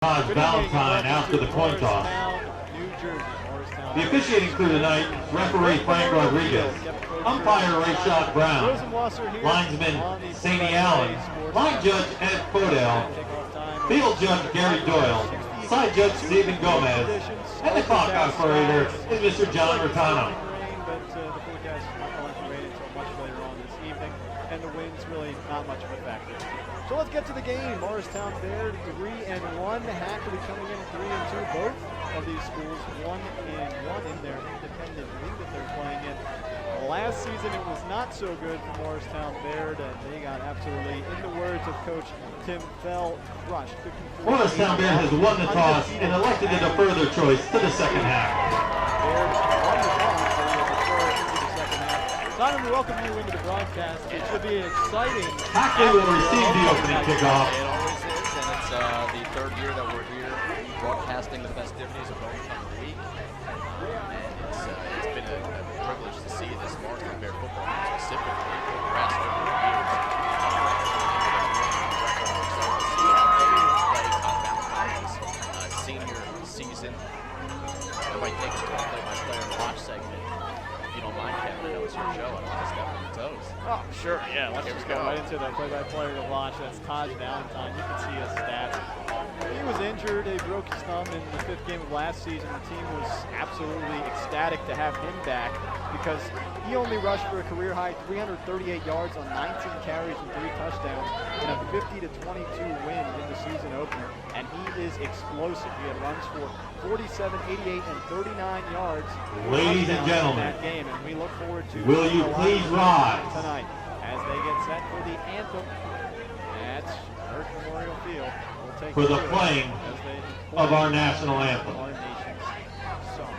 Valentine after the coin toss. The officiating crew tonight, referee Frank Rodriguez, umpire Rayshad Brown, linesman Saney Allen, line judge Ed Fodell, field judge Gary Doyle, side judge Stephen Gomez, and the clock operator is Mr. John Rotano. But the forecast is not going to rain until much later on this evening, and the wind's really not much of a factor. So let's get to the game. Morristown-Beard 3-1. Hackley coming in 3-2. Both of these schools 1-1 in their independent league that they're playing in. Last season it was not so good for Morristown-Beard, and they got absolutely, in the words of Coach Tim Fell, crushed. Morristown-Beard has won the toss and elected to defer their choice to the second half. Beard won the toss, so they defer into the second half. Simon, we welcome you into the broadcast. It should be exciting. Hackley will receive the opening kickoff. It always is, and it's the third year that we're here broadcasting the festivities of Homecoming Week. And it's been a privilege to see this Morristown-Beard football team specifically progress over the years. Senior season. I might take us to a play-by-player and watch segment. If you don't mind, Kevin, I know it's your show. I don't want to step on your toes. Oh, sure, yeah. Let's just go right into the play-by-player to watch. That's Taj Valentine. You can see his stats. He was injured. He broke his thumb in the 5th game of last season. The team was absolutely ecstatic to have him back because he only rushed for a career-high 338 yards on 19 carries and 3 touchdowns in a 50-22 win in the season opener. And he is explosive. He had runs for 47, 88, and 39 yards. Ladies and gentlemen, in that game, and we look forward to will you please rise tonight as they get set for the anthem at Burke Memorial Field. We'll take for the playing of our national anthem. Our nation's song.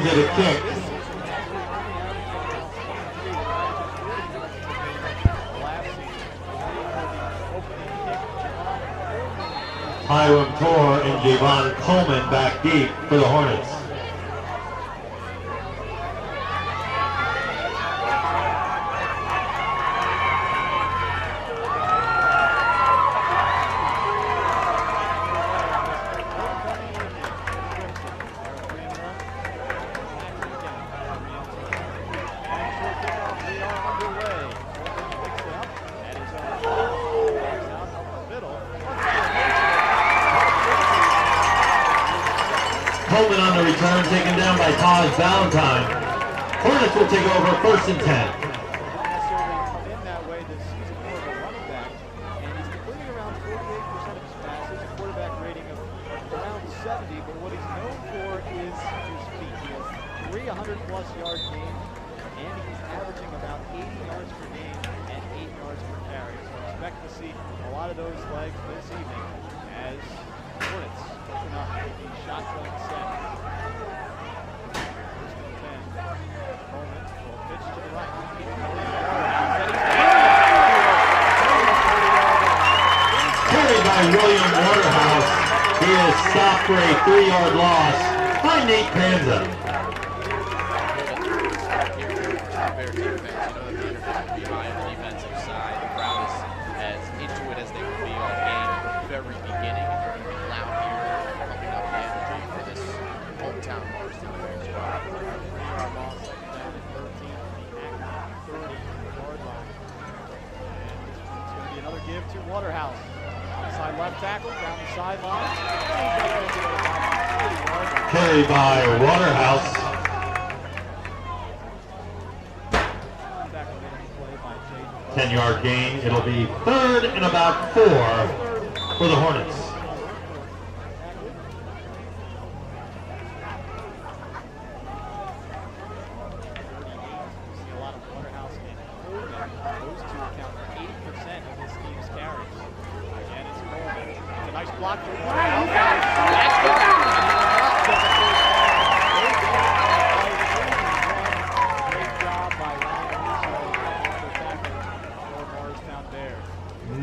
To the kick. Hiram Tor and Javon Coleman back deep for the Hornets. Coleman on the return, taken down by Taj Valentine. Hornets will take over 1st and 10. Come in that way this season, more of a running back, and he's completing around 48% of his passes, a quarterback rating of around 70, but what he's known for is his feet. He has 300-plus yard games, and he's averaging about 80 yards per game and 8 yards per carry. So expect to see a lot of those legs this evening as Hornets open up the shotgun set. First and 10. Coleman will pitch to the right. Carried by William Waterhouse. He is stopped for a 3-yard loss by Nate Panza. Waterhouse, outside left tackle, down the sideline. Carried by Waterhouse. 10-yard gain. It'll be 3rd and about 4 for the Hornets.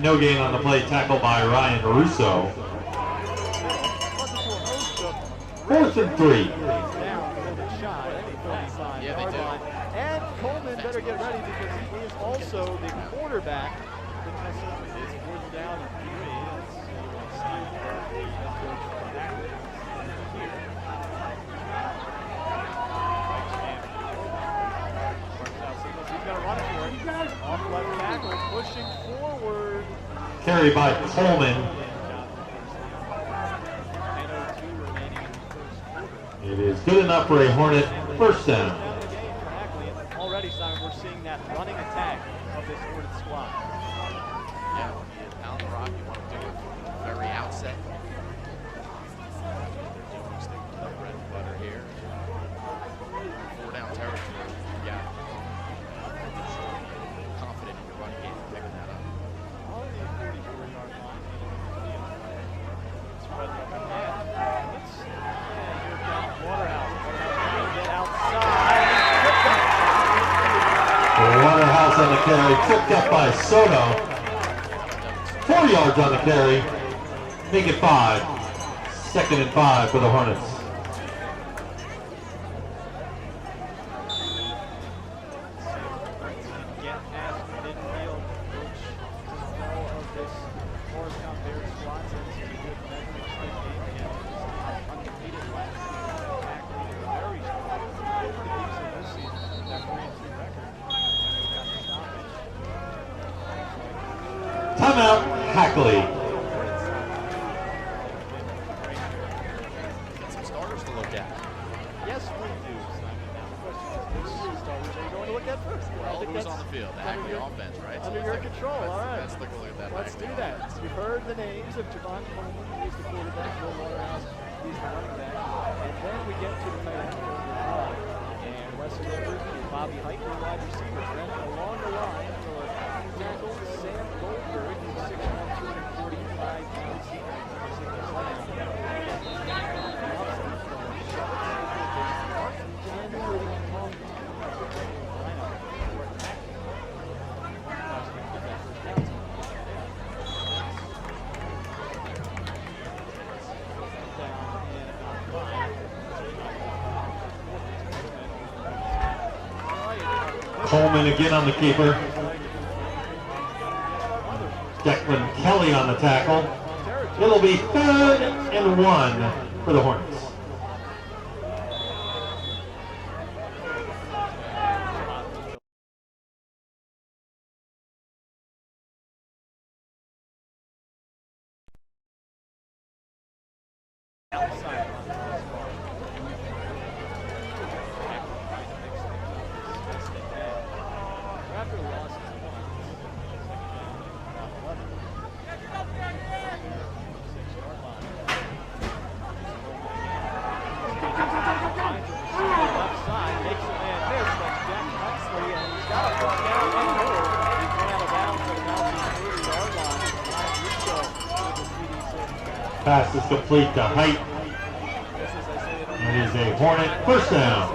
No gain on the play, tackled by Ryan Russo. 4th and 3. Yeah, they do. And Coleman better get ready because he is also the quarterback. It's 4th down and 3. He's going to run it for it. Off left tackle, pushing forward. Carried by Coleman. It is good enough for a Hornet 1st down. Already, Simon, we're seeing that running attack of this Hornet squad. Yeah, down the rock, you want to do it from the very outset. Stick to the bread and butter here. 4-down territory. Yeah. Confident in your run game, picking that up. On the 44-yard line. Spread the here comes Waterhouse. Get outside. Waterhouse on the carry, tripped up by Soto. 4 yards on the carry. Make it 5. 2nd and 5 for the Hornets. Get past midfield, which of this Morristown-Beard squad since it's a good measuring stick game against undefeated last season. Hackley is very strong. Decent this season with that 3-2 record. Got the stoppage. Timeout, Hackley. Got some starters to look at. Yes, we do, Simon. Now the question is, which starters are you going to look at first? Well, who's on the field? The Hackley offense, right? Under your control, all right. Let's take a look at that. Let's do that. You've heard the names of Javon Coleman, he's the quarterback, Will Waterhouse, he's the running back. And then we get to the tight end, and Wesley Edwards and Bobby Hackley, wide receivers. Then along the line for tackle Sam Goldberg, he's 6'1", 245 pounds. Coleman again on the keeper. Declan Kelly on the tackle. It'll be 3rd and 1 for the Hornets. Pass is complete to Height. It is a Hornet first down.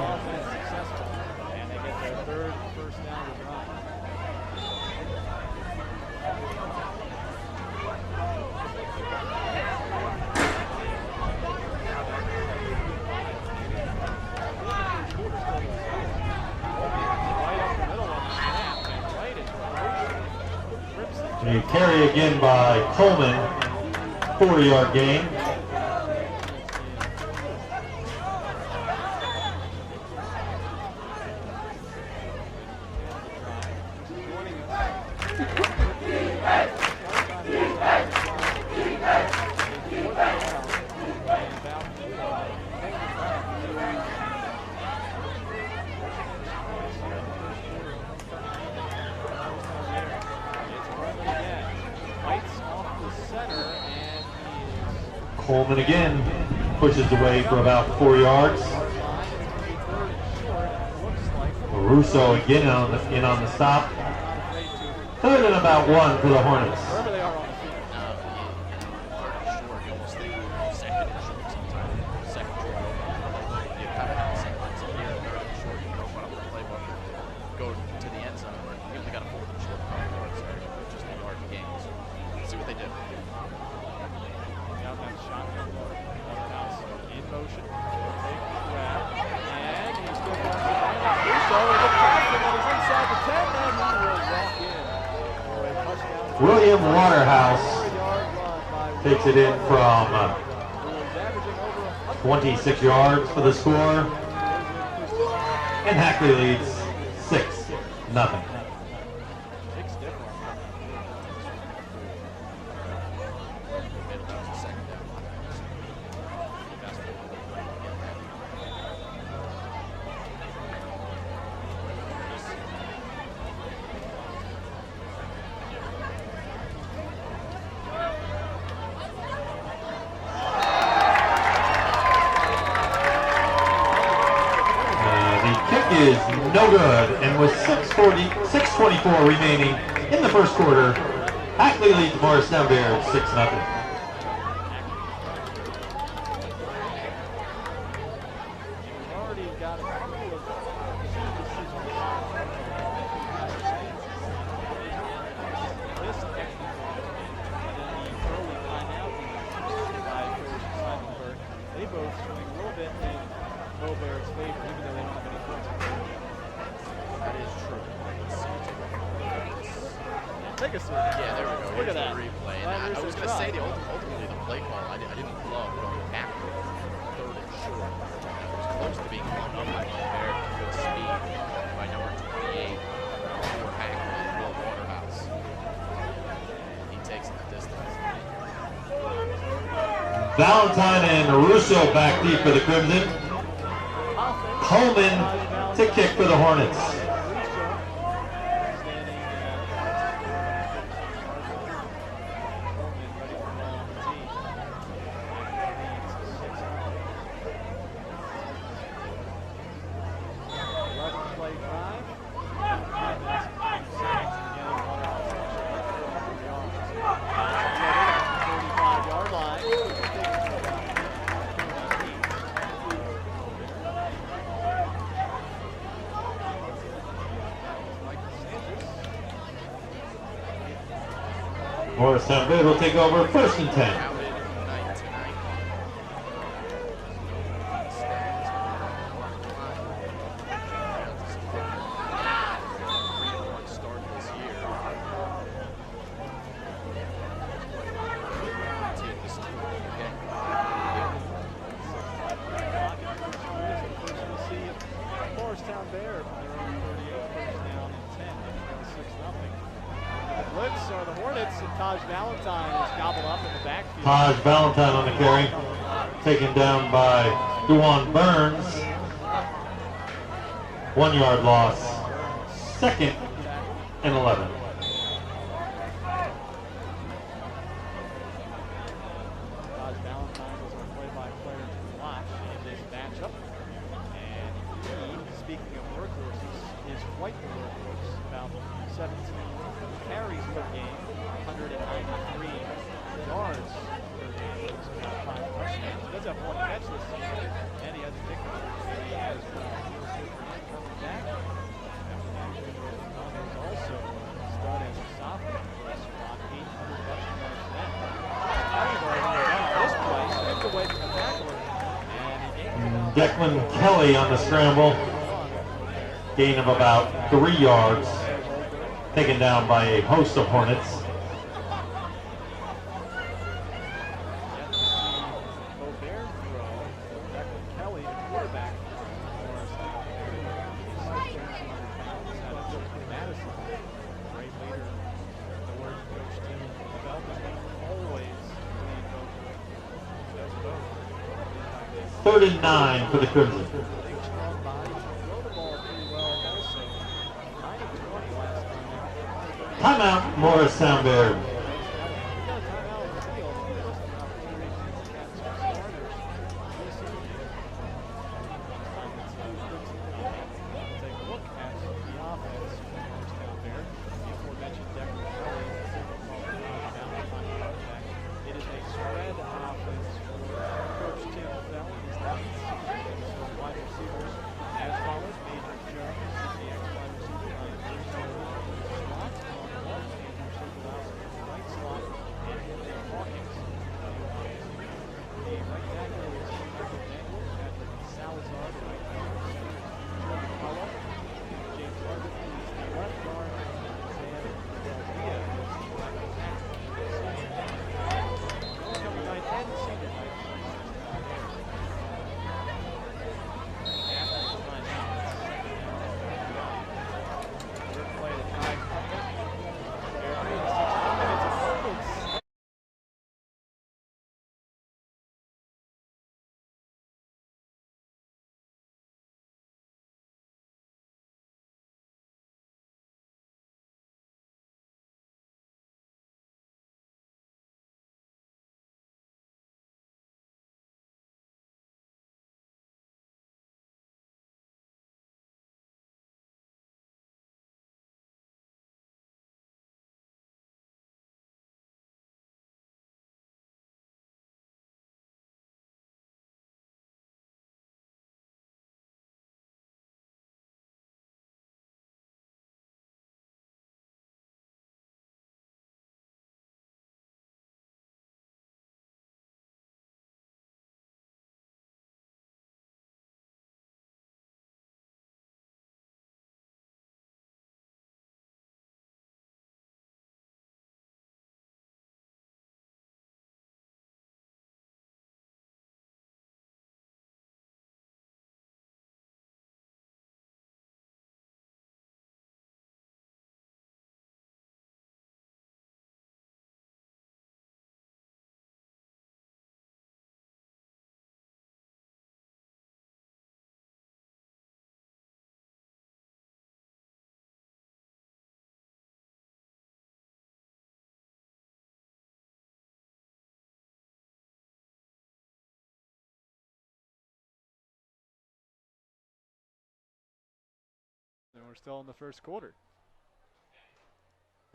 And they get their third first down of the run. A carry again by Coleman, 40-yard gain. Coleman again pushes away for about 4 yards. Russo again in on the stop. Third and about 1 for the Hornets. William Waterhouse takes it in from 26 yards for the score, and Hackley leads 6-0. Is no good, and with 6:24 remaining in the first quarter, Hackley leads Morristown-Beard 6-0. They both swing a little bit in Baird's favor, even though they don't have any points. That is true. Take a seat. Yeah, there we go. Look at Here's that. the replay. And I was going to say, ultimately, the play call, I didn't love going back to third and short. It was close to being blown up by Baird with good speed by number 28 for Hackley, Will Waterhouse. He takes it the distance. Valentine and Russo back deep for the Crimson. Coleman to kick for the Hornets. Morristown-Beard will take over 1st and 10. Morristown-Beard on their own 38 first down and 10. 6-0. Blitz are the Hornets, and Taj Valentine is gobbled up in the backfield. Taj Valentine on the carry, taken down by Duwan Burns. 1 yard loss. 2nd and 11. Taj Valentine was our play-by-player to watch in this matchup. And he, speaking of workhorses, is quite the workhorse. About 17 carries per game, 193 yards per game. Declan Kelly on the scramble. Gain of about 3 yards. Taken down by a host of Hornets. Third and 9 for the Crimson. Timeout, Morristown-Beard. And we're still in the first quarter.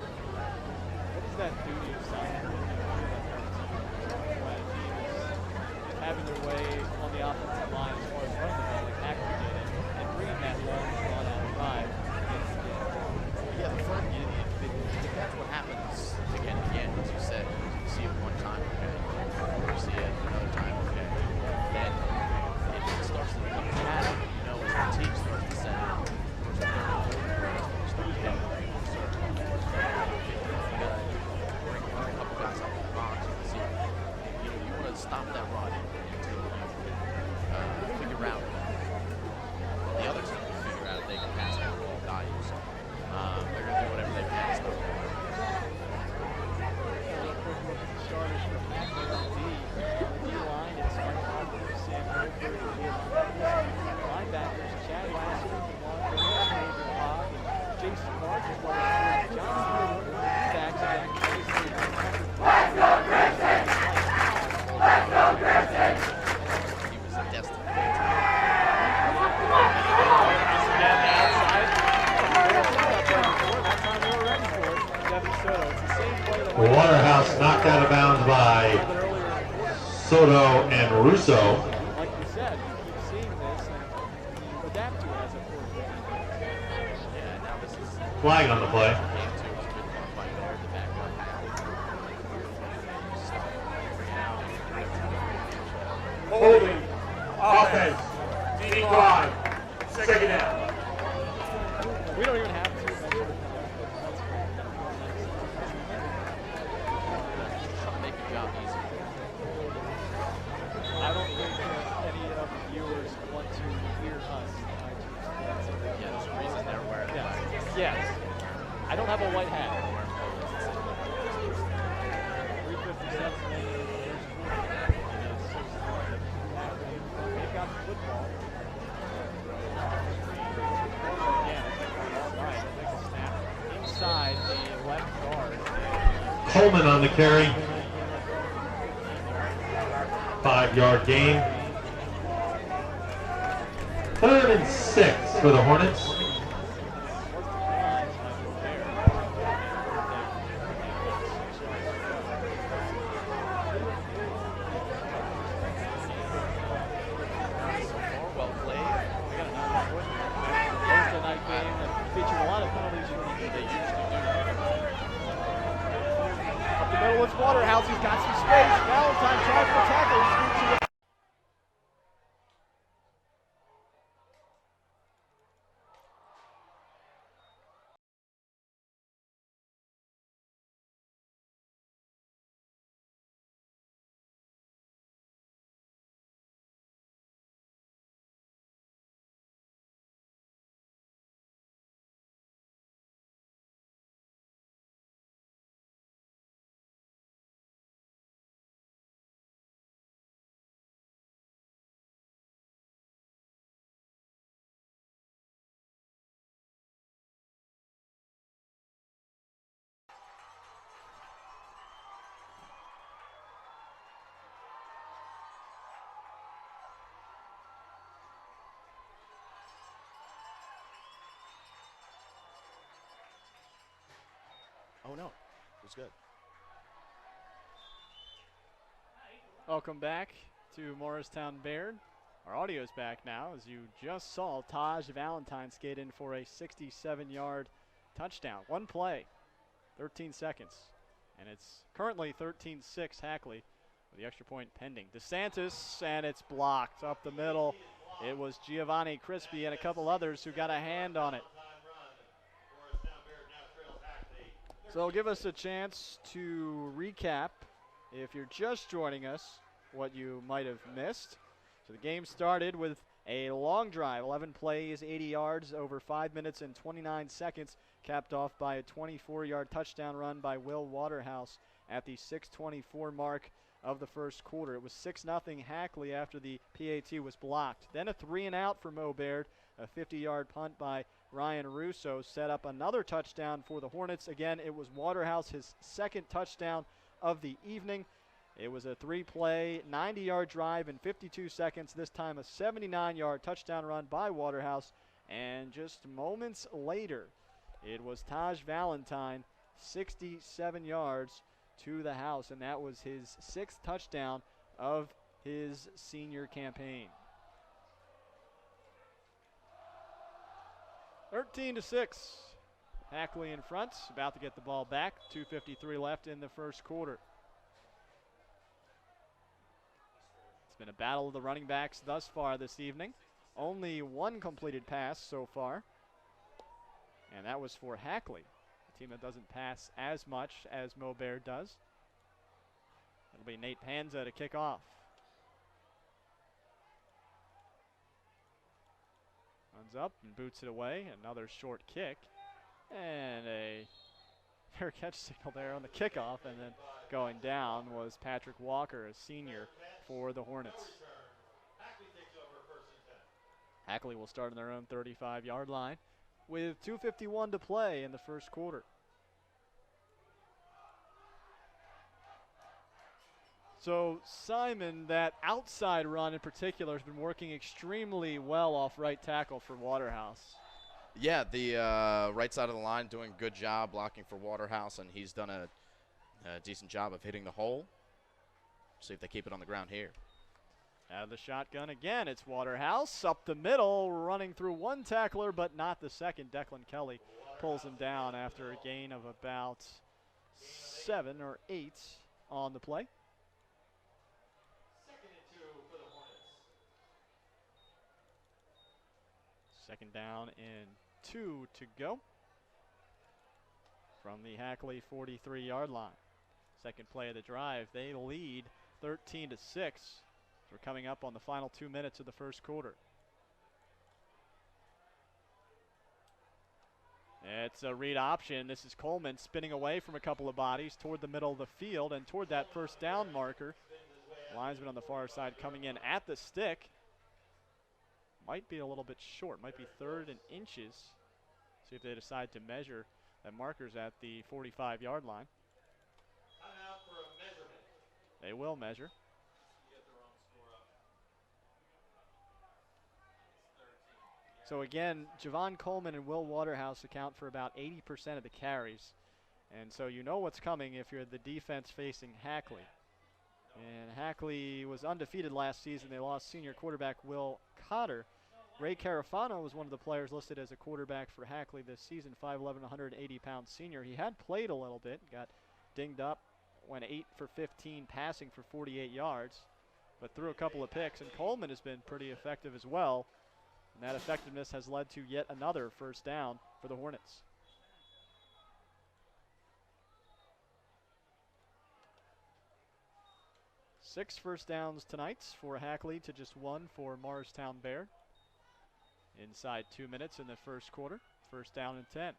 What does that do to your side when a team is having their way on the offensive line as far as running the ball like Hackley did and bringing that long drawn out drive? Yeah, that's what happens again and again, as you said. You see it one time, okay. You see it another time, okay. Then it starts to become a pattern, you know, as the team starts to set out. Stop that run until you figure out the other team can figure out if they can pass that ball values. They're going to do whatever they can to stop the run. Starters for Hackley on the D-line, it's Sam Burke, linebackers, Chad Lasser, David Hogg, and Jason Clark, as well as Johnson, backs back. Let's go, Christian! Let's go, Christian! He was a destined Devin Soto. It's the same play that Waterhouse knocked out of bounds by Soto and Russo. Like you said, you keep seeing this and you adapt to it as a quarterback. Yeah, now this is Flag on the play. Holding offense Yes. I don't have a white hat. 3:57 remaining in the first quarter. And it's 6-1. They've got the football. Again, all right. They take a snap inside the left guard. Coleman on the carry. 5-yard gain. 3rd and 6 for the Hornets. Waterhouse, he's got some space. Valentine tries to tackle. Oh no, it was good. Welcome back to Morristown-Beard. Our audio's back now, as you just saw Taj Valentine skate in for a 67-yard touchdown. One play, 13 seconds, and it's currently 13-6 Hackley with the extra point pending. DeSantis, and it's blocked up the middle. It was Giovanni Crispy and a couple others who got a hand on it. So give us a chance to recap, if you're just joining us, what you might have missed. So the game started with a long drive, 11 plays, 80 yards over 5 minutes and 29 seconds, capped off by a 24-yard touchdown run by Will Waterhouse at the 6:24 mark of the first quarter. It was 6-0 Hackley after the PAT was blocked. Then a 3-and-out for Mo Baird, a 50-yard punt by Ryan Russo set up another touchdown for the Hornets. Again, it was Waterhouse, his second touchdown of the evening. It was a 3-play, 90-yard drive in 52 seconds, this time a 79-yard touchdown run by Waterhouse. And just moments later, it was Taj Valentine, 67 yards to the house, and that was his 6th touchdown of his senior campaign. 13-6. Hackley in front, about to get the ball back. 2:53 left in the first quarter. It's been a battle of the running backs thus far this evening. Only one completed pass so far, and that was for Hackley, a team that doesn't pass as much as Mo Baird does. It'll be Nate Panza to kick off. Runs up and boots it away. Another short kick. And a fair catch signal there on the kickoff. And then going down was Patrick Walker, a senior for the Hornets. Hackley will start on their own 35-yard line with 2:51 to play in the first quarter. So, Simon, that outside run in particular has been working extremely well off right tackle for Waterhouse. Yeah, the right side of the line doing a good job blocking for Waterhouse, and he's done a decent job of hitting the hole. See if they keep it on the ground here. Out of the shotgun again, it's Waterhouse up the middle, running through one tackler, but not the second. Declan Kelly pulls him down after a gain of about 7 or 8 on the play. Second down and 2 to go from the Hackley 43-yard line. Second play of the drive. They lead 13-6. We're coming up on the final 2 minutes of the first quarter. It's a read option. This is Coleman spinning away from a couple of bodies toward the middle of the field and toward that first down marker. Linesman on the far side coming in at the stick. Might be a little bit short. Might be 3rd and inches. See if they decide to measure. That marker's at the 45-yard line. They will measure. So again, Javon Coleman and Will Waterhouse account for about 80% of the carries. And so you know what's coming if you're the defense facing Hackley. And Hackley was undefeated last season. They lost senior quarterback Will Cotter. Ray Carafano was one of the players listed as a quarterback for Hackley this season, 5'11", 180-pound senior. He had played a little bit, got dinged up, went 8 for 15 passing for 48 yards, but threw a couple of picks. And Coleman has been pretty effective as well. And that effectiveness has led to yet another first down for the Hornets. Six first downs tonight for Hackley to just 1 for Morristown-Beard. Inside 2 minutes in the first quarter. First down and 10.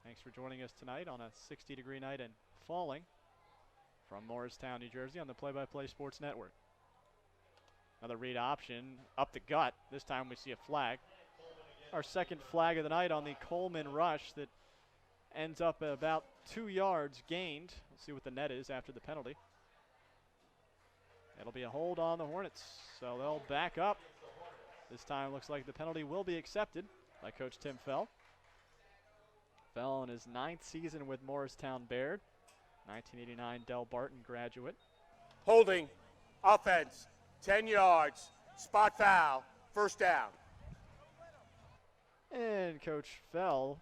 Thanks for joining us tonight on a 60-degree night and falling from Morristown, New Jersey on the Play-by-Play Sports Network. Another read option up the gut. This time we see a flag. Our second flag of the night on the Coleman rush that ends up at about 2 yards gained. We'll see what the net is after the penalty. It'll be a hold on the Hornets, so they'll back up. This time looks like the penalty will be accepted by Coach Tim Fell. Fell in his 9th season with Morristown-Beard, 1989 Del Barton graduate. Holding, offense, 10 yards, spot foul, first down. And Coach Fell,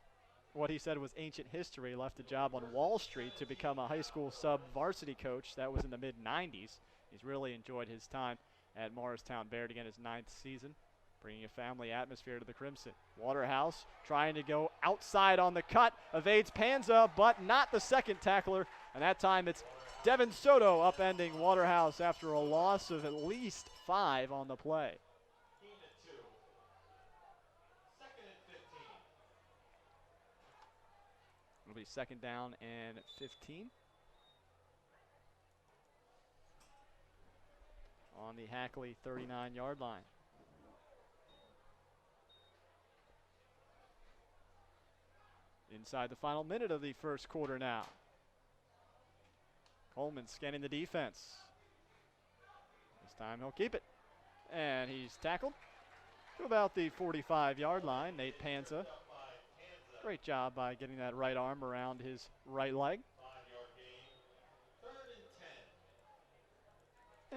what he said was ancient history, left a job on Wall Street to become a high school sub-varsity coach. That was in the mid-90s. He's really enjoyed his time at Morristown-Beard, again his 9th season, bringing a family atmosphere to the Crimson. Waterhouse trying to go outside on the cut, evades Panza, but not the second tackler, and that time it's Devin Soto upending Waterhouse after a loss of at least 5 on the play. It'll be second down and 15. On the Hackley 39-yard line. Inside the final minute of the first quarter now. Coleman scanning the defense. This time he'll keep it. And he's tackled to about the 45-yard line. Nate Panza. Great job by getting that right arm around his right leg.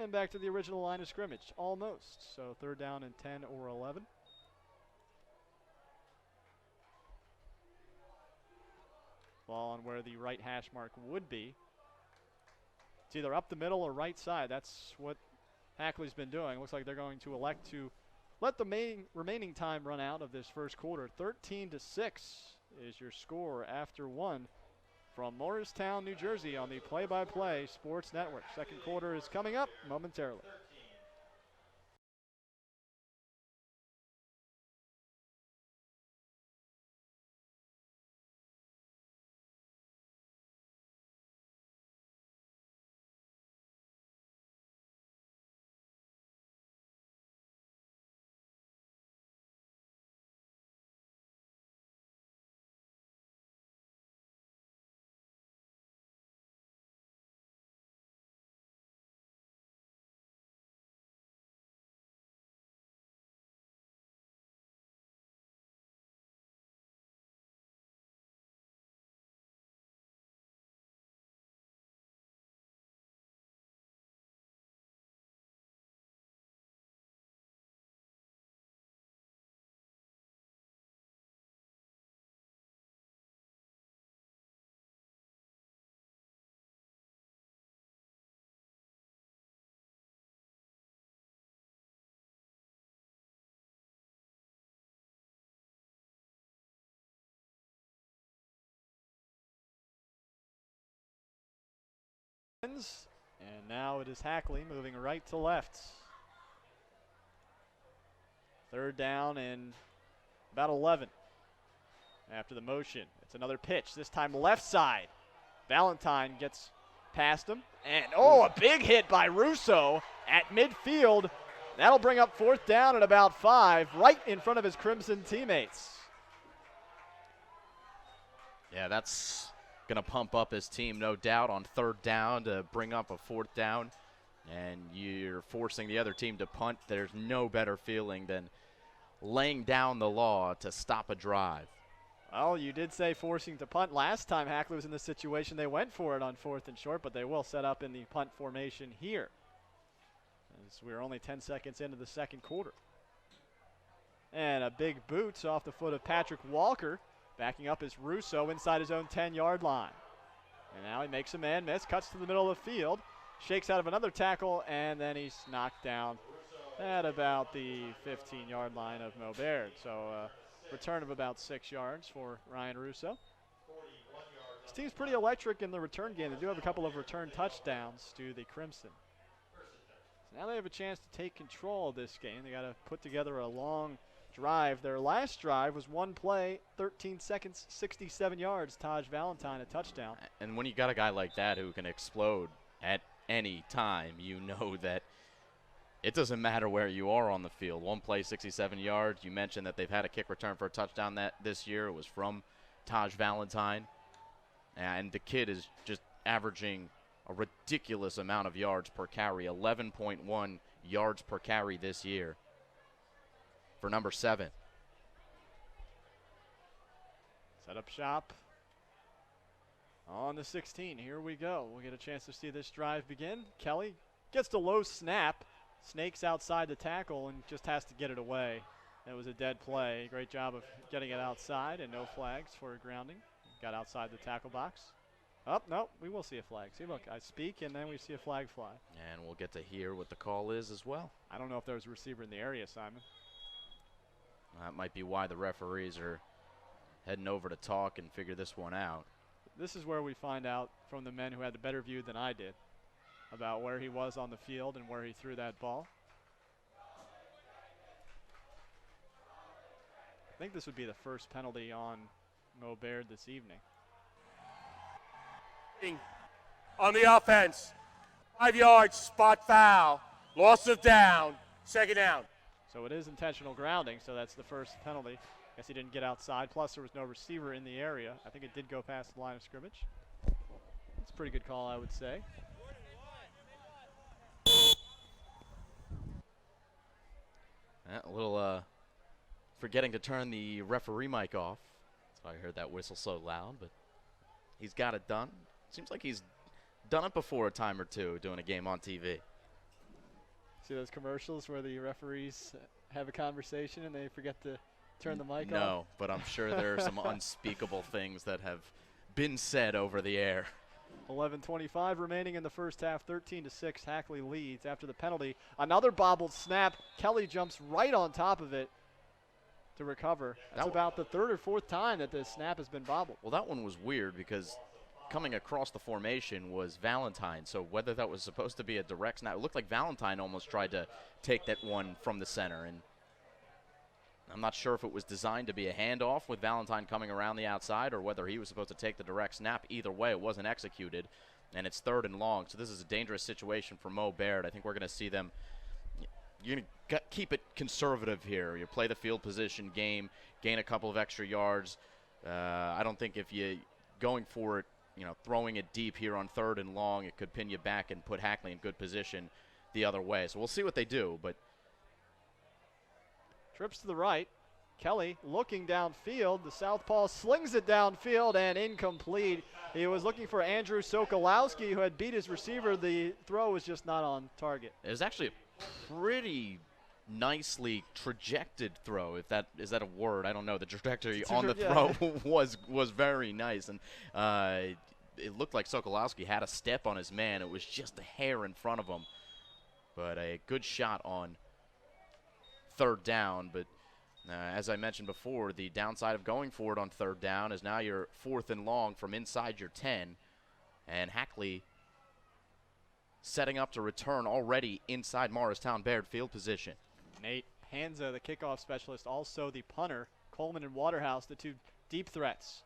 And back to the original line of scrimmage, almost. So third down and 10 or 11. Ball on where the right hash mark would be. It's either up the middle or right side. That's what Hackley's been doing. Looks like they're going to elect to let the remaining time run out of this first quarter. 13-6 is your score after 1. From Morristown, New Jersey on the Play-by-Play Sports Network. Second quarter is coming up momentarily. And now it is Hackley moving right to left. Third down and about 11. after the motion. It's another pitch, this time left side. Valentine gets past him. And, a big hit by Russo at midfield. That'll bring up 4th down at about 5, right in front of his Crimson teammates. Yeah, that's going to pump up his team, no doubt, on 3rd down to bring up a 4th down. And you're forcing the other team to punt. There's no better feeling than laying down the law to stop a drive. Well, you did say forcing to punt. Last time Hackley was in this situation, they went for it on 4th and short, but they will set up in the punt formation here, as we're only 10 seconds into the second quarter. And a big boot off the foot of Patrick Walker. Backing up is Russo inside his own 10-yard line. And now he makes a man miss, cuts to the middle of the field, shakes out of another tackle, and then he's knocked down at about the 15-yard line of Beard. So return of about 6 yards for Ryan Russo. This team's pretty electric in the return game. They do have a couple of return touchdowns to the Crimson. So now they have a chance to take control of this game. They got to put together a long drive. Their last drive was one play, 13 seconds, 67 yards. Taj Valentine, a touchdown. And when you got a guy like that who can explode at any time, you know that it doesn't matter where you are on the field. One play, 67 yards. You mentioned that they've had a kick return for a touchdown this year. It was from Taj Valentine. And the kid is just averaging a ridiculous amount of yards per carry, 11.1 yards per carry this year for number 7. Set up shop on the 16. Here we go. We'll get a chance to see this drive begin. Kelly gets the low snap, snakes outside the tackle, and just has to get it away. It was a dead play. Great job of getting it outside, and no flags for a grounding. Got outside the tackle box. Oh, no, we will see a flag. See, look, I speak, and then we see a flag fly. And we'll get to hear what the call is as well. I don't know if there was a receiver in the area, Simon. That might be why the referees are heading over to talk and figure this one out. This is where we find out from the men who had the better view than I did about where he was on the field and where he threw that ball. I think this would be the first penalty on Beard this evening. On the offense, 5 yards, spot foul, loss of down, 2nd down. So it is intentional grounding, so that's the first penalty. Guess he didn't get outside, plus there was no receiver in the area. I think it did go past the line of scrimmage. It's a pretty good call, I would say. A little forgetting to turn the referee mic off. That's why I heard that whistle so loud, but he's got it done. Seems like he's done it before a time or two doing a game on TV. See those commercials where the referees have a conversation and they forget to turn the mic off? No, but I'm sure there are some unspeakable things that have been said over the air. 11:25 remaining in the first half, 13-6. Hackley leads after the penalty. Another bobbled snap. Kelly jumps right on top of it to recover. That's about the 3rd or 4th time that the snap has been bobbled. Well, that one was weird because coming across the formation was Valentine. So whether that was supposed to be a direct snap, it looked like Valentine almost tried to take that one from the center. And I'm not sure if it was designed to be a handoff with Valentine coming around the outside or whether he was supposed to take the direct snap. Either way, it wasn't executed, and it's 3rd and long. So this is a dangerous situation for Beard. I think we're going to see them. You're going to keep it conservative here. You play the field position game, gain a couple of extra yards. I don't think if you going for it, throwing it deep here on 3rd and long, it could pin you back and put Hackley in good position the other way. So we'll see what they do, but trips to the right. Kelly looking downfield. The southpaw slings it downfield and incomplete. He was looking for Andrew Sokolowski, who had beat his receiver. The throw was just not on target. It was actually a pretty nicely trajected throw, if that is that a word? I don't know. The trajectory on the throw was very nice, and it looked like Sokolowski had a step on his man. It was just a hair in front of him, but a good shot on 3rd down. But as I mentioned before, the downside of going for it on 3rd down is now you're 4th and long from inside your 10, and Hackley setting up to return already inside Morristown-Beard field position. Nate Hanza, the kickoff specialist, also the punter. Coleman and Waterhouse, the two deep threats.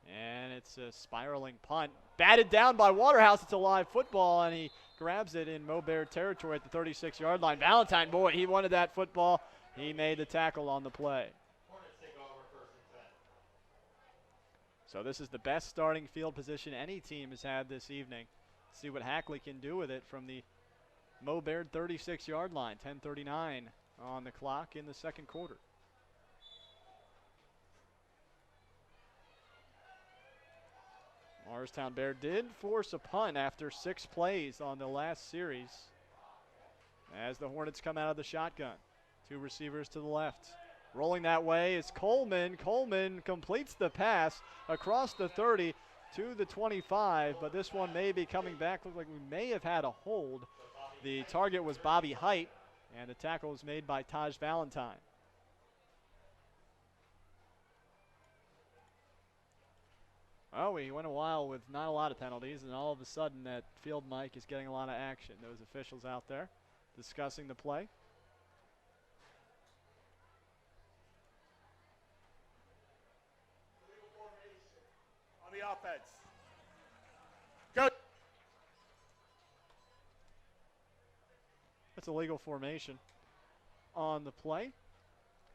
And it's a spiraling punt. Batted down by Waterhouse. It's a live football, and he grabs it in Mo-Bear territory at the 36-yard line. Valentine, boy, he wanted that football. He made the tackle on the play. So this is the best starting field position any team has had this evening. See what Hackley can do with it from the Mo-Bear 36-yard line. 10:39 on the clock in the second quarter. Morristown-Beard did force a punt after 6 plays on the last series as the Hornets come out of the shotgun. 2 receivers to the left. Rolling that way is Coleman. Coleman completes the pass across the 30 to the 25, but this one may be coming back. Looks like we may have had a hold. The target was Bobby Height, and the tackle was made by Taj Valentine. Well, we went a while with not a lot of penalties, and all of a sudden that field mic is getting a lot of action. Those officials out there discussing the play. On the offense. Go. That's a legal formation on the play.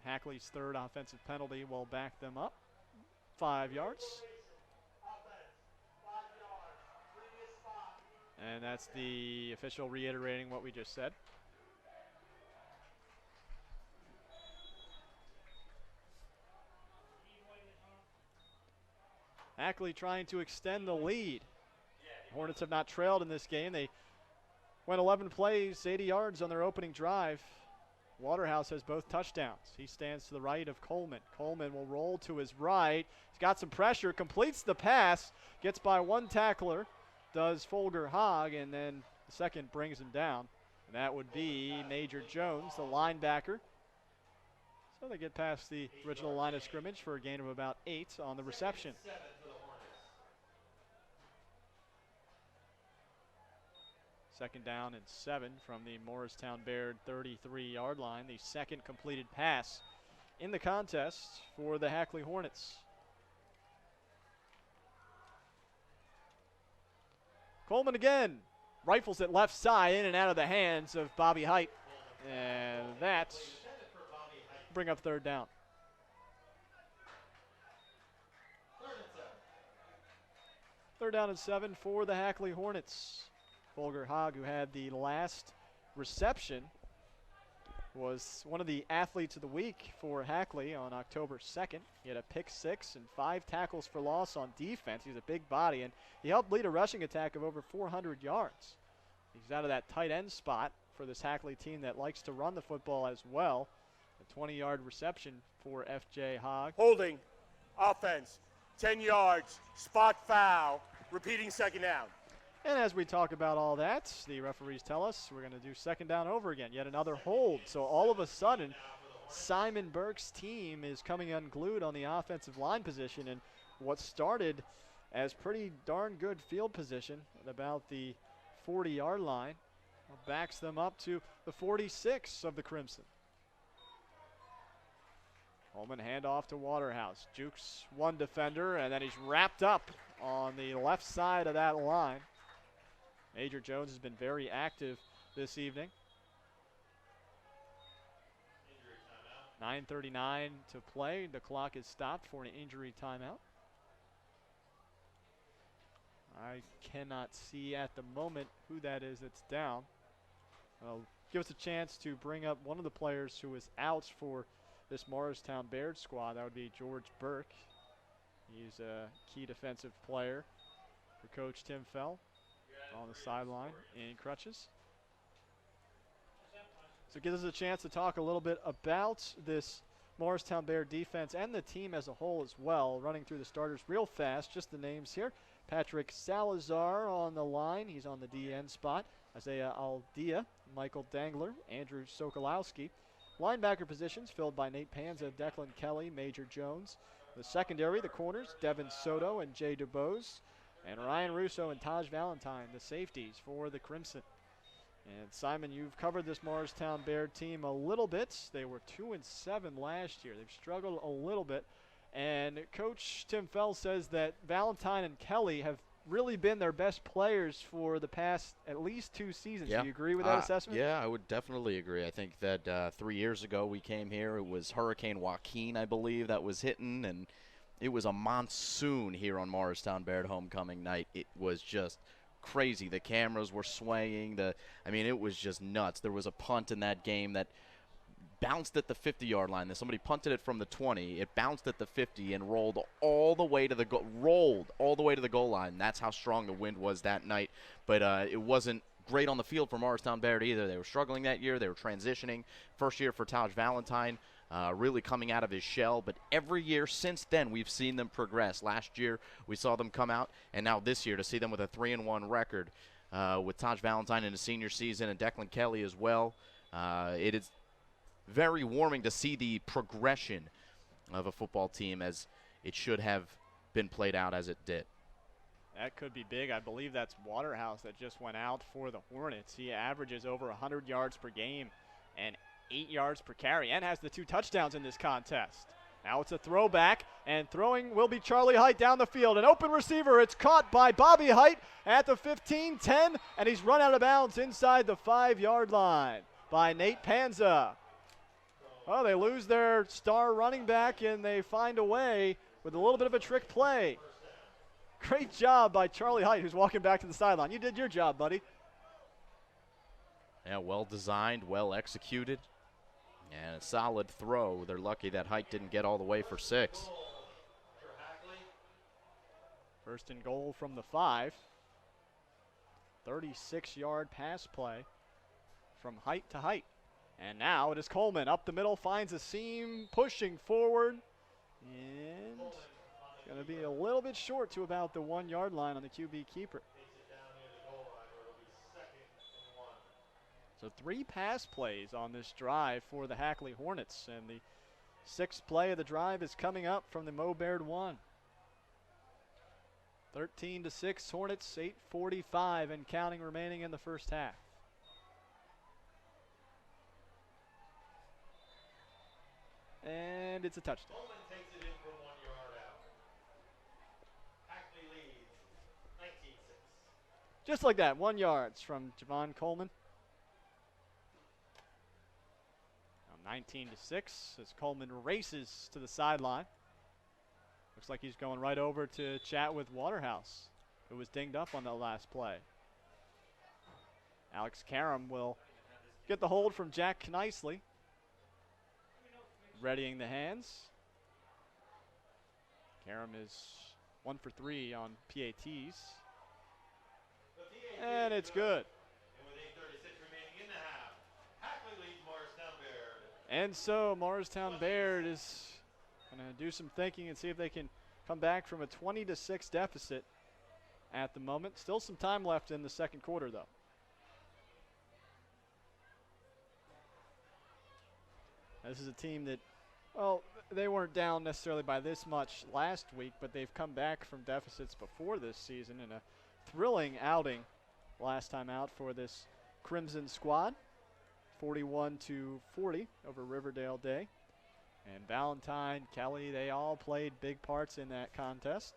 Hackley's third offensive penalty will back them up. 5 yards. And that's the official reiterating what we just said. Hackley trying to extend the lead. Hornets have not trailed in this game. They went 11 plays, 80 yards on their opening drive. Waterhouse has both touchdowns. He stands to the right of Coleman. Coleman will roll to his right. He's got some pressure, completes the pass, gets by one tackler, does Folger Hogg, and then the second brings him down. And that would be Major Jones, the linebacker. So they get past the original line of scrimmage for a gain of about 8 on the reception. Second down and 7 from the Morristown-Beard 33-yard line. The second completed pass in the contest for the Hackley Hornets. Coleman again. Rifles it left side, in and out of the hands of Bobby Height. And that bring up third down. Third down and 7 for the Hackley Hornets. Folger Hogg, who had the last reception, was one of the athletes of the week for Hackley on October 2nd. He had a pick 6 and 5 tackles for loss on defense. He's a big body, and he helped lead a rushing attack of over 400 yards. He's out of that tight end spot for this Hackley team that likes to run the football as well. A 20-yard reception for F.J. Hogg. Holding. Offense. 10 yards. Spot foul. Repeating second down. And as we talk about all that, the referees tell us we're going to do second down over again. Yet another hold. So all of a sudden, Simon Burke's team is coming unglued on the offensive line position. And what started as pretty darn good field position at about the 40-yard line backs them up to the 46 of the Crimson. Holman handoff to Waterhouse. Jukes one defender, and then he's wrapped up on the left side of that line. Major Jones has been very active this evening. 9:39 to play. The clock is stopped for an injury timeout. I cannot see at the moment who that is that's down. Give us a chance to bring up one of the players who is out for this Morristown-Beard squad. That would be George Burke. He's a key defensive player for Coach Tim Fell on the sideline in crutches. So it gives us a chance to talk a little bit about this Morristown-Beard defense and the team as a whole as well. Running through the starters real fast, just the names here. Patrick Salazar on the line. He's on the DN spot. Isaiah Aldia, Michael Dangler, Andrew Sokolowski. Linebacker positions filled by Nate Panza, Declan Kelly, Major Jones. The secondary, the corners, Devin Soto and Jay DuBose. And Ryan Russo and Taj Valentine, the safeties for the Crimson. And Simon, you've covered this Morristown-Beard team a little bit. They were 2-7 last year. They've struggled a little bit. And Coach Tim Fell says that Valentine and Kelly have really been their best players for the past at least 2 seasons. Yeah. Do you agree with that assessment? Yeah, I would definitely agree. I think that 3 years ago we came here, it was Hurricane Joaquin, I believe, that was hitting, and it was a monsoon here on Morristown-Beard homecoming night. It was just crazy. The cameras were swaying. It was just nuts. There was a punt in that game that bounced at the 50-yard line. Somebody punted it from the 20. It bounced at the 50 and rolled all the way to the goal line. That's how strong the wind was that night. But it wasn't great on the field for Morristown-Beard either. They were struggling that year. They were transitioning. First year for Taj Valentine, really coming out of his shell. But every year since then, we've seen them progress. Last year, we saw them come out. And now this year, to see them with a 3-1 record with Taj Valentine in his senior season and Declan Kelly as well, it is very warming to see the progression of a football team as it should have been played out as it did. That could be big. I believe that's Waterhouse that just went out for the Hornets. He averages over 100 yards per game and 8 yards per carry and has the 2 touchdowns in this contest. Now it's a throwback, and throwing will be Charlie Height down the field. An open receiver. It's caught by Bobby Height at the 15, 10, and he's run out of bounds inside the 5-yard line by Nate Panza. Well, they lose their star running back, and they find a way with a little bit of a trick play. Great job by Charlie Height, who's walking back to the sideline. You did your job, buddy. Yeah, well designed, well executed, and a solid throw. They're lucky that Height didn't get all the way for 6. First and goal from the 5. 36-yard pass play from Height to Height. And now it is Coleman up the middle, finds a seam, pushing forward, and it's going to be a little bit short to about the 1-yard line on the QB keeper. So 3 pass plays on this drive for the Hackley Hornets, and the 6th play of the drive is coming up from the Mo-Beard 1. 13-6 Hornets, 8:45 and counting remaining in the first half. And it's a touchdown. Coleman takes it in for 1 yard out. Hackley leads 19-6. Just like that, 1 yard from Javon Coleman. Now 19-6 as Coleman races to the sideline. Looks like he's going right over to chat with Waterhouse, who was dinged up on that last play. Alex Karam will get the hold from Jack Knisely. Readying the hands. Karam is 1 for 3 on PATs. And it's good. And with 8:36 remaining in the half, Hackley leads Morristown-Beard. And so Morristown-Beard is going to do some thinking and see if they can come back from a 20-6 deficit at the moment. Still some time left in the second quarter, though. This is a team that, well, they weren't down necessarily by this much last week, but they've come back from deficits before this season in a thrilling outing last time out for this Crimson squad. 41-40 over Riverdale Day. And Valentine, Kelly, they all played big parts in that contest.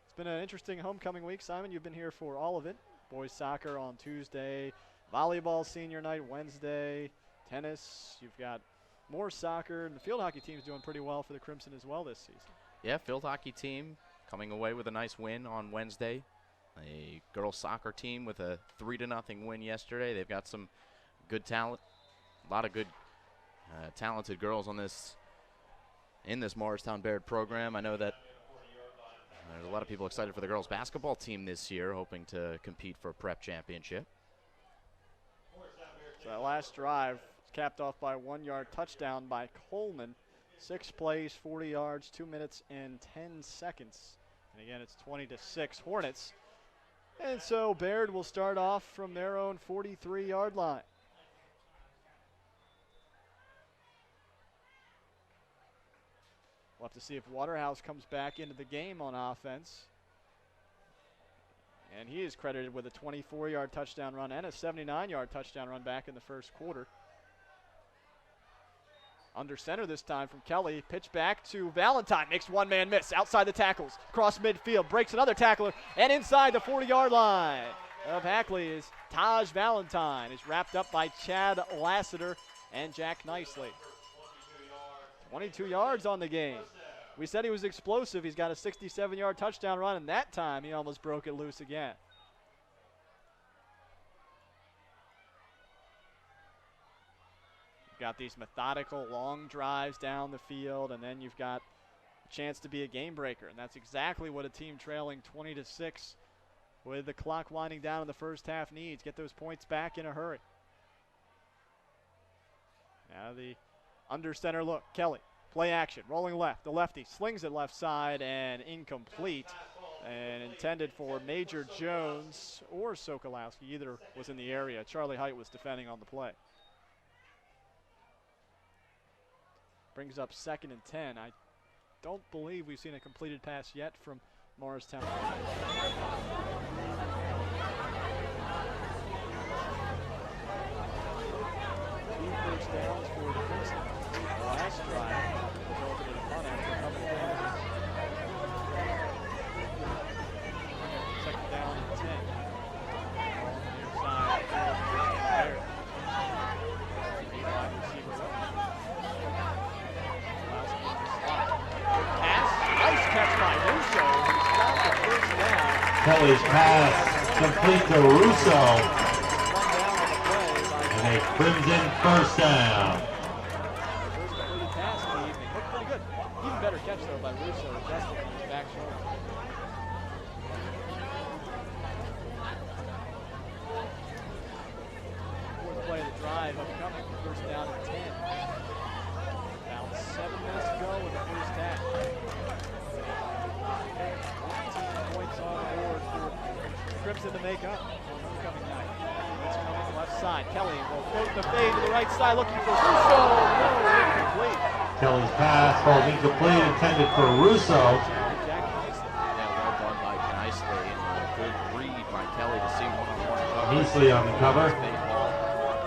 It's been an interesting homecoming week. Simon, you've been here for all of it. Boys soccer on Tuesday, volleyball senior night Wednesday, tennis. You've got more soccer, and the field hockey team's doing pretty well for the Crimson as well this season. Yeah, field hockey team coming away with a nice win on Wednesday. A girls soccer team with a 3-0 win yesterday. They've got some good talent, a lot of good talented girls on in this Morristown-Beard program. I know that there's a lot of people excited for the girls basketball team this year, hoping to compete for a prep championship. So that last drive was capped off by a 1-yard touchdown by Coleman. 6 plays, 40 yards, 2 minutes and 10 seconds. And again, it's 20-6 Hornets. And so Baird will start off from their own 43-yard line. We'll have to see if Waterhouse comes back into the game on offense. And he is credited with a 24-yard touchdown run and a 79-yard touchdown run back in the first quarter. Under center this time from Kelly. Pitch back to Valentine. Makes one-man miss. Outside the tackles. Cross midfield. Breaks another tackler. And inside the 40-yard line of Hackley is Taj Valentine. Is wrapped up by Chad Lassiter and Jack Nicely. 22 yards on the game. We said he was explosive. He's got a 67-yard touchdown run, and that time he almost broke it loose again. You've got these methodical long drives down the field, and then you've got a chance to be a game breaker, and that's exactly what a team trailing 20-6 with the clock winding down in the first half needs. Get those points back in a hurry. Now the under center look. Kelly, play action, rolling left. The lefty slings it left side and incomplete. And intended for Major Jones or Sokolowski. Either was in the area. Charlie Height was defending on the play. Brings up 2nd and 10. I don't believe we've seen a completed pass yet from Morristown. 2 first downs for the Crimson. The last drive resulted in a punt after a couple of downs. 2nd down and 10. On the near side. There. Wide receiver up. Pass. Nice catch by Russo. He's got the first down. Kelly's pass complete to Russo. And a Crimson first down. First completed pass of the evening. Looked pretty good. Even better catch, though, by Russo. Adjusting on his back shoulder. Fourth play of the drive upcoming. First down and 10. About 7 minutes to go in the first half. 14 points on the board for Crimson to make up on homecoming night. It's coming left side. Kelly will float the fade to the right side looking for Russo. No, incomplete. Kelly's pass falls incomplete, intended for Russo. Jack Nicely. Yeah, well done by Nicely, and a good read by Kelly to see one-on-one coverage. Nicely on the cover. Fade ball,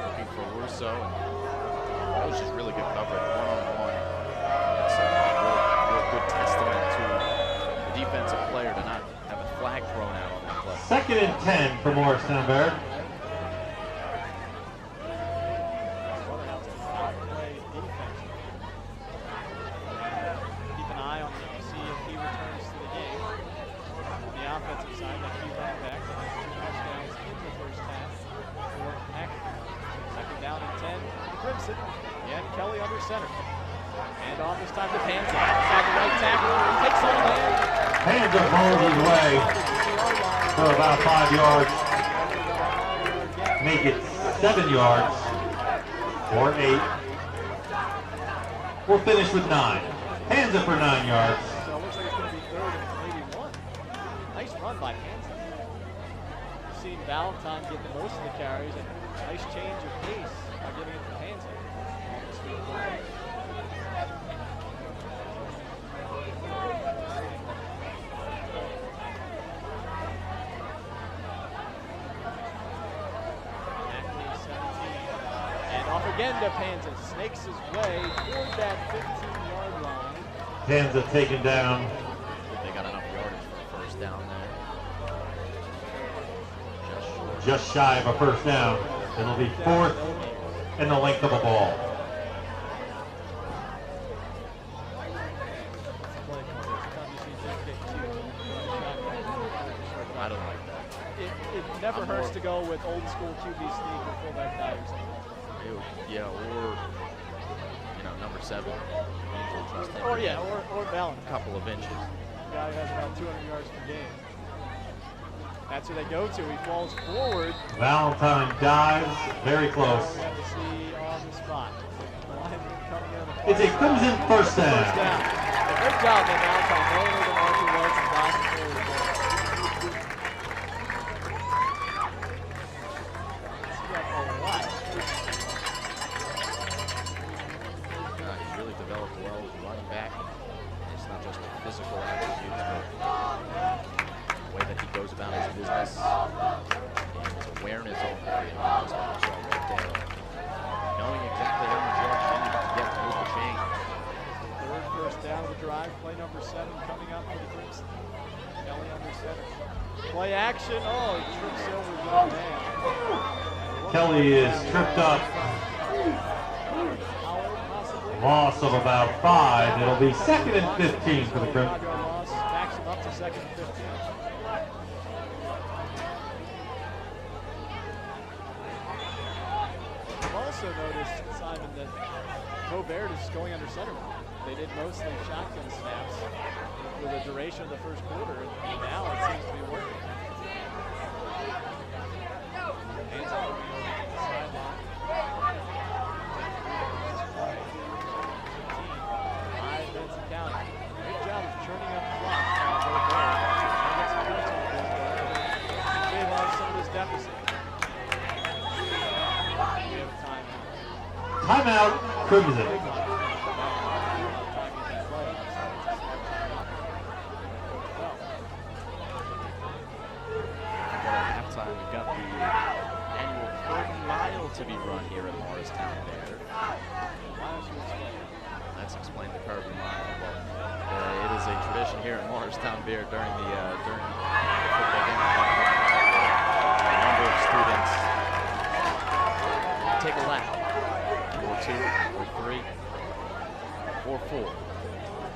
looking for Russo, and that was just really good coverage, one-on-one. It's a real good testament to the defensive player to not have a flag thrown out on that play. 2nd and 10 for Morristown-Beard. Keep an eye on him to see if he returns to the game. On the offensive side, that key running back that has 2 touchdowns in the first half for Hackley. 2nd down and 10 for the Crimson. Again, Kelly under center. And off this time to Panza. Outside the right tackle. He takes on the hand. Panza rolls his way for about 5 yards. Make it 7 yards or 8. We'll finish with 9. Panza for 9 yards. So it looks like it's going to be 3rd and maybe 1. Nice run by Panza. We've seen Valentine get the most of the carries, and nice change of pace by giving it to Panza. On this field goal. Again to Panza, snakes his way toward that 15-yard line. Panza taken down. They got enough yardage for a first down there. Just shy of a first down. It'll be 4th and the length of a ball. I don't like that. It never hurts to go with old school QB sneak or fullback divers. Yeah, or number 7. Or Valentine. A couple of inches. The guy who has about 200 yards per game. That's who they go to. He falls forward. Valentine dives, very close. We have to see on the spot. It's a Crimson first down. Good job by Valentine. Going over the marker was and diving forward. He's really developed well as a running back. It's not just the physical attributes, but the way that he goes about his business and his awareness of the offense, like you saw right there. Knowing exactly how much yards you need to get to move the chain. down to the drive. Play number 7 coming up for the Crimson. Kelly under center. Play action. Oh, he trips over his own man. Kelly is tripped up. Loss of about 5. It'll be 2nd and 15 for the Crimson. Backs him up to 2nd and 15. I've also noticed, Simon, that Beard is going under center. They did mostly shotgun snaps for the duration of the first quarter, and now it seems to be working. Hands up, sideline. 5 minutes and counting. Great job of churning up the clock. Shave off some of this deficit. We have a timeout. Timeout, Crimson. We've got the annual 30-mile to be run here at Morristown-Beard. Let's explain the Kirby Mile. Well, it is a tradition here at Morristown-Beard during the football game. A number of students take a lap, or 2, or 3, or 4,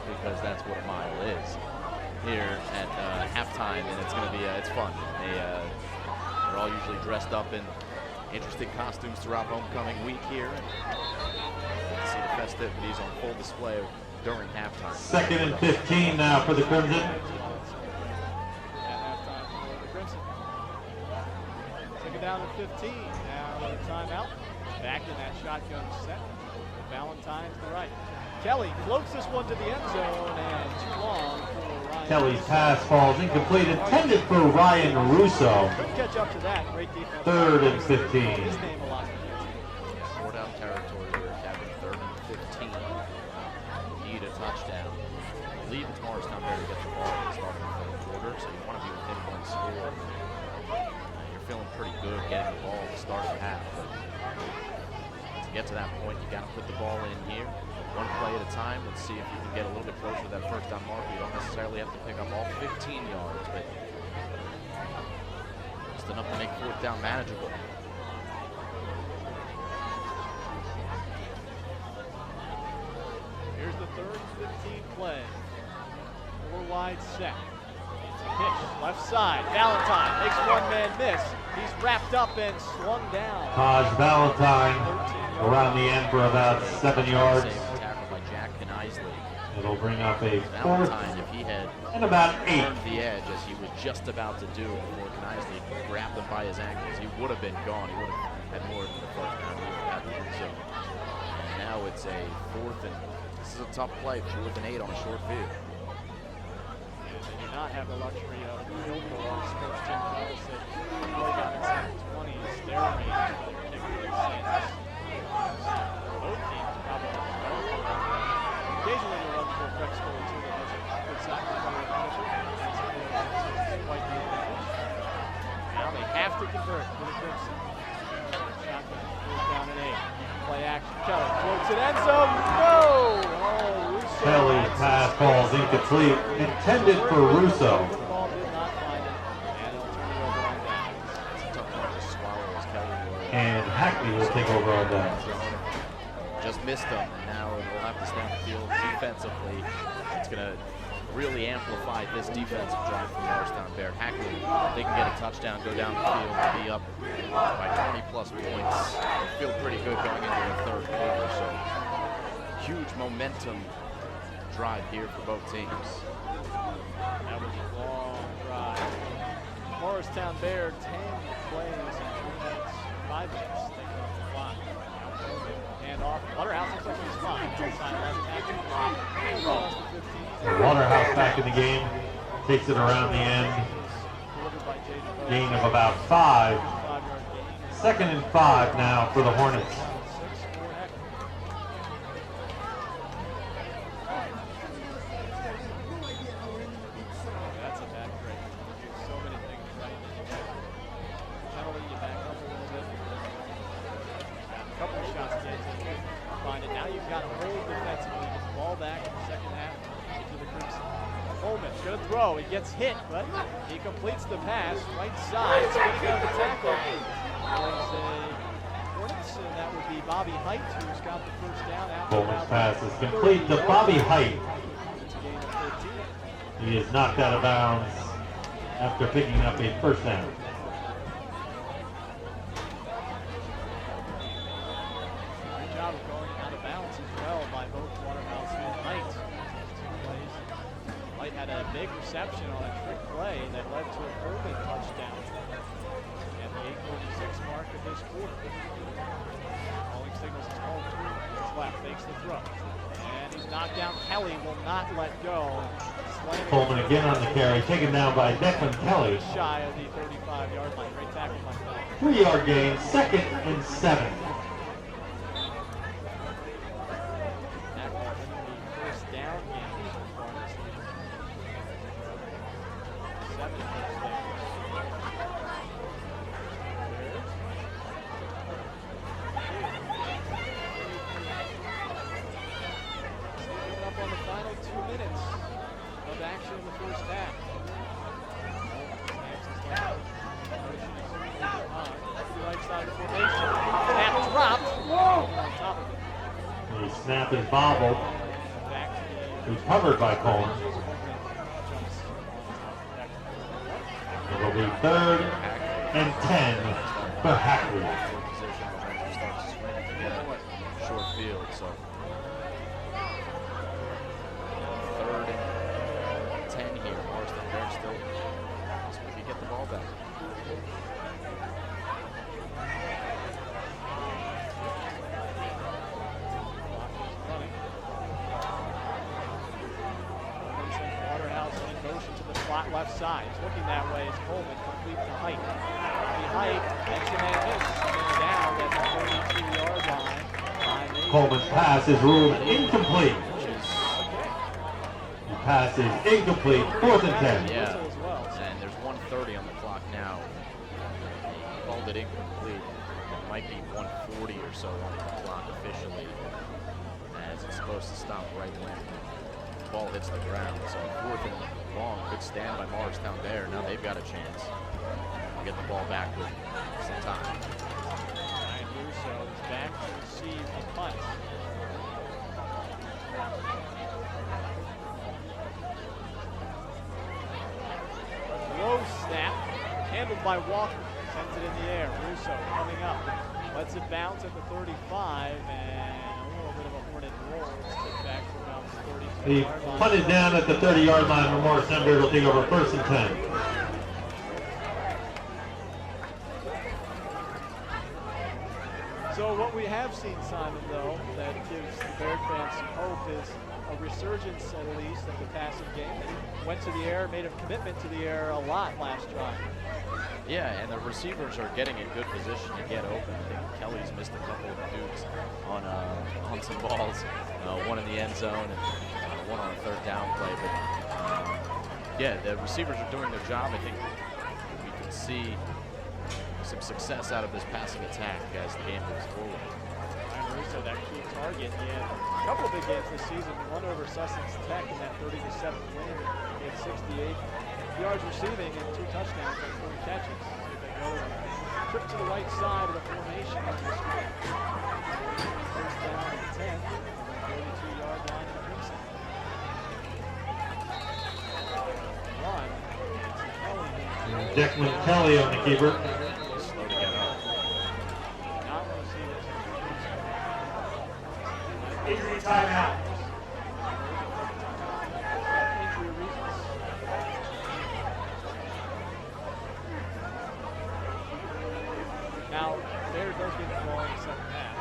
because that's what a mile is here at halftime, and it's going to be it's fun. They're all usually dressed up in interesting costumes throughout homecoming week here. And you can see the festivities on full display during halftime. 2nd and 15 now for the Crimson. At halftime for the Crimson. Take it down to 15. Now the timeout. Back in that shotgun set. Valentine to the right. Kelly floats this one to the end zone, and too long for Ryan. Kelly's pass falls incomplete, intended for Ryan Russo. Couldn't catch up to that. Great defense. 3rd and 15. His name a lot. 4-down territory here, Devin. 3rd and 15. Need a touchdown. I believe it's Morristown-Beard to get the ball at the start of the third quarter, so you want to be within 1 score. You're feeling pretty good getting the ball at the start of the half, but to get to that point, you got to put the ball in here. 1 play at a time. Let's see if you can get a little bit closer to that first down marker. You don't necessarily have to pick up all 15 yards, but just enough to make 4th down manageable. Here's the 3rd and 15 play. 4 wide set. It's a pitch, left side. Valentine makes 1-man miss. He's wrapped up and swung down. Taj Valentine around the end for about 7 yards. It'll bring up a 4th if he had and about 8. turned the edge as he was just about to do before Knisley grabbed him by his ankles, he would have been gone. He would have had more than the first down. He would have had to do so. Now it's a 4th and this is a tough play. 4th and 8 on a short field. They do not have the luxury of field goals. Coach Jim Carroll said play down inside the 20s. Their range for their kicker since both teams probably have occasionally you'll run for a prep school too that has a good soccer player finisher. That's quite the advantage. Now they have to convert for the Crimson. Shotgun, 4th down and 8. Play action. Kelly floats it end zone. No! Oh, Russo. Kelly's pass falls incomplete, intended for Russo. The ball did not find it, and they'll turn it over on downs. It's a tough one to swallow as Kelly will. And Hackley will take over on that. Just missed them, and now we'll have to stay on the field defensively. It's going to really amplify this defensive drive from Morristown-Beard. Hackley, they can get a touchdown, go down the field, and be up by 20-plus points. They feel pretty good going into the 3rd quarter, so huge momentum drive here for both teams. That was a long drive. Morristown-Beard, 10 plays in 3 minutes, 5 minutes. Taking off the clock. Hand off. Waterhouse looks like he's fine. Outside left tackle. Across the 15. Waterhouse back in the game. Takes it around the end. Gain of about 5. 5-yard gain. 2nd and 5 now for the Hornets. 6 for Hackley. That's a bad break. You do so many things right. Penalty, you back up a little bit. Got a couple of shots against it. Find it. Now you've got to hold defensively. Get the ball back in the second half. Coleman's going to throw. He gets hit, but he completes the pass. Right side, spinning out the tackle. There's a Hornets, and that would be Bobby Height, who's got the first down. Coleman's pass is complete to Bobby Height. It's a gain of 13. He is knocked out of bounds after picking up a first down. Good job of going out of bounds as well by both Waterhouse and Height. Height had a big reception on a trick play that led to a Coleman touchdown at the 8:46 mark of this quarter. Calling signals his home through. His left fakes the throw. And he's knocked down. Kelly will not let go. Coleman again on the carry, taken down by Declan Kelly. Shy of the 35-yard line. Great tackle by Kelly. 3-yard gain, 2nd and 7. Hackley winning the first down game so far this season. 7 first downs. Coming up on the final 2 minutes of action in the first half. The right side of the formation. Snap dropped. On top of it. The snap is bobbled. Back to the Recovered by Coleman. It will be 3rd and 10 for Hackley. Short field, so 3rd and 10 here. Morristown-Beard still, so we can get the ball back. Waterhouse in motion to the slot left side. He's looking that way as Coleman complete to Height. The Height makes a man miss. And down at the 32-yard line. Coleman's pass is ruled incomplete. The pass is incomplete, 4th and 10. Yeah, and there's 1:30 on the clock now. He called it incomplete. It might be 1:40 or so on the clock officially, as it's supposed to stop right when the ball hits the ground. So 4th and long, good stand by Morristown-Beard. Now they've got a chance to get the ball back with some time. Ryan Russo is back to receive the punt. Low snap, handled by Walker, sends it in the air. Russo coming up, lets it bounce at the 35, and a little bit of a hornet roll. It's kicked back to about the 32 The yard line. punt is down at the 30-yard line for Morristown-Beard. Will take over 1st and 10. So what we have seen, Simon, though, that gives the Beard fans some hope is a resurgence, at least, of the passing game. They went to the air, made a commitment to the air a lot last drive. Yeah, and the receivers are getting in good position to get open. I think Kelly's missed a couple of dukes on some balls, one in the end zone and one on a 3rd down play. But yeah, the receivers are doing their job. I think we can see some success out of this passing attack as the game moves forward. Ryan Russo, that key target. He had a couple of big games this season. One over Sussex Tech in that 30-7 win. He had 68 yards receiving and 2 touchdowns on 4 catches. So they go a trip to the right side of the formation. First down and 10. 32-yard line in Crimson. Declan Kelly on the keeper. Slow to get up. Not want to see this. Injury timeout. Injury reasons. Now, Beard does get the ball in the second half.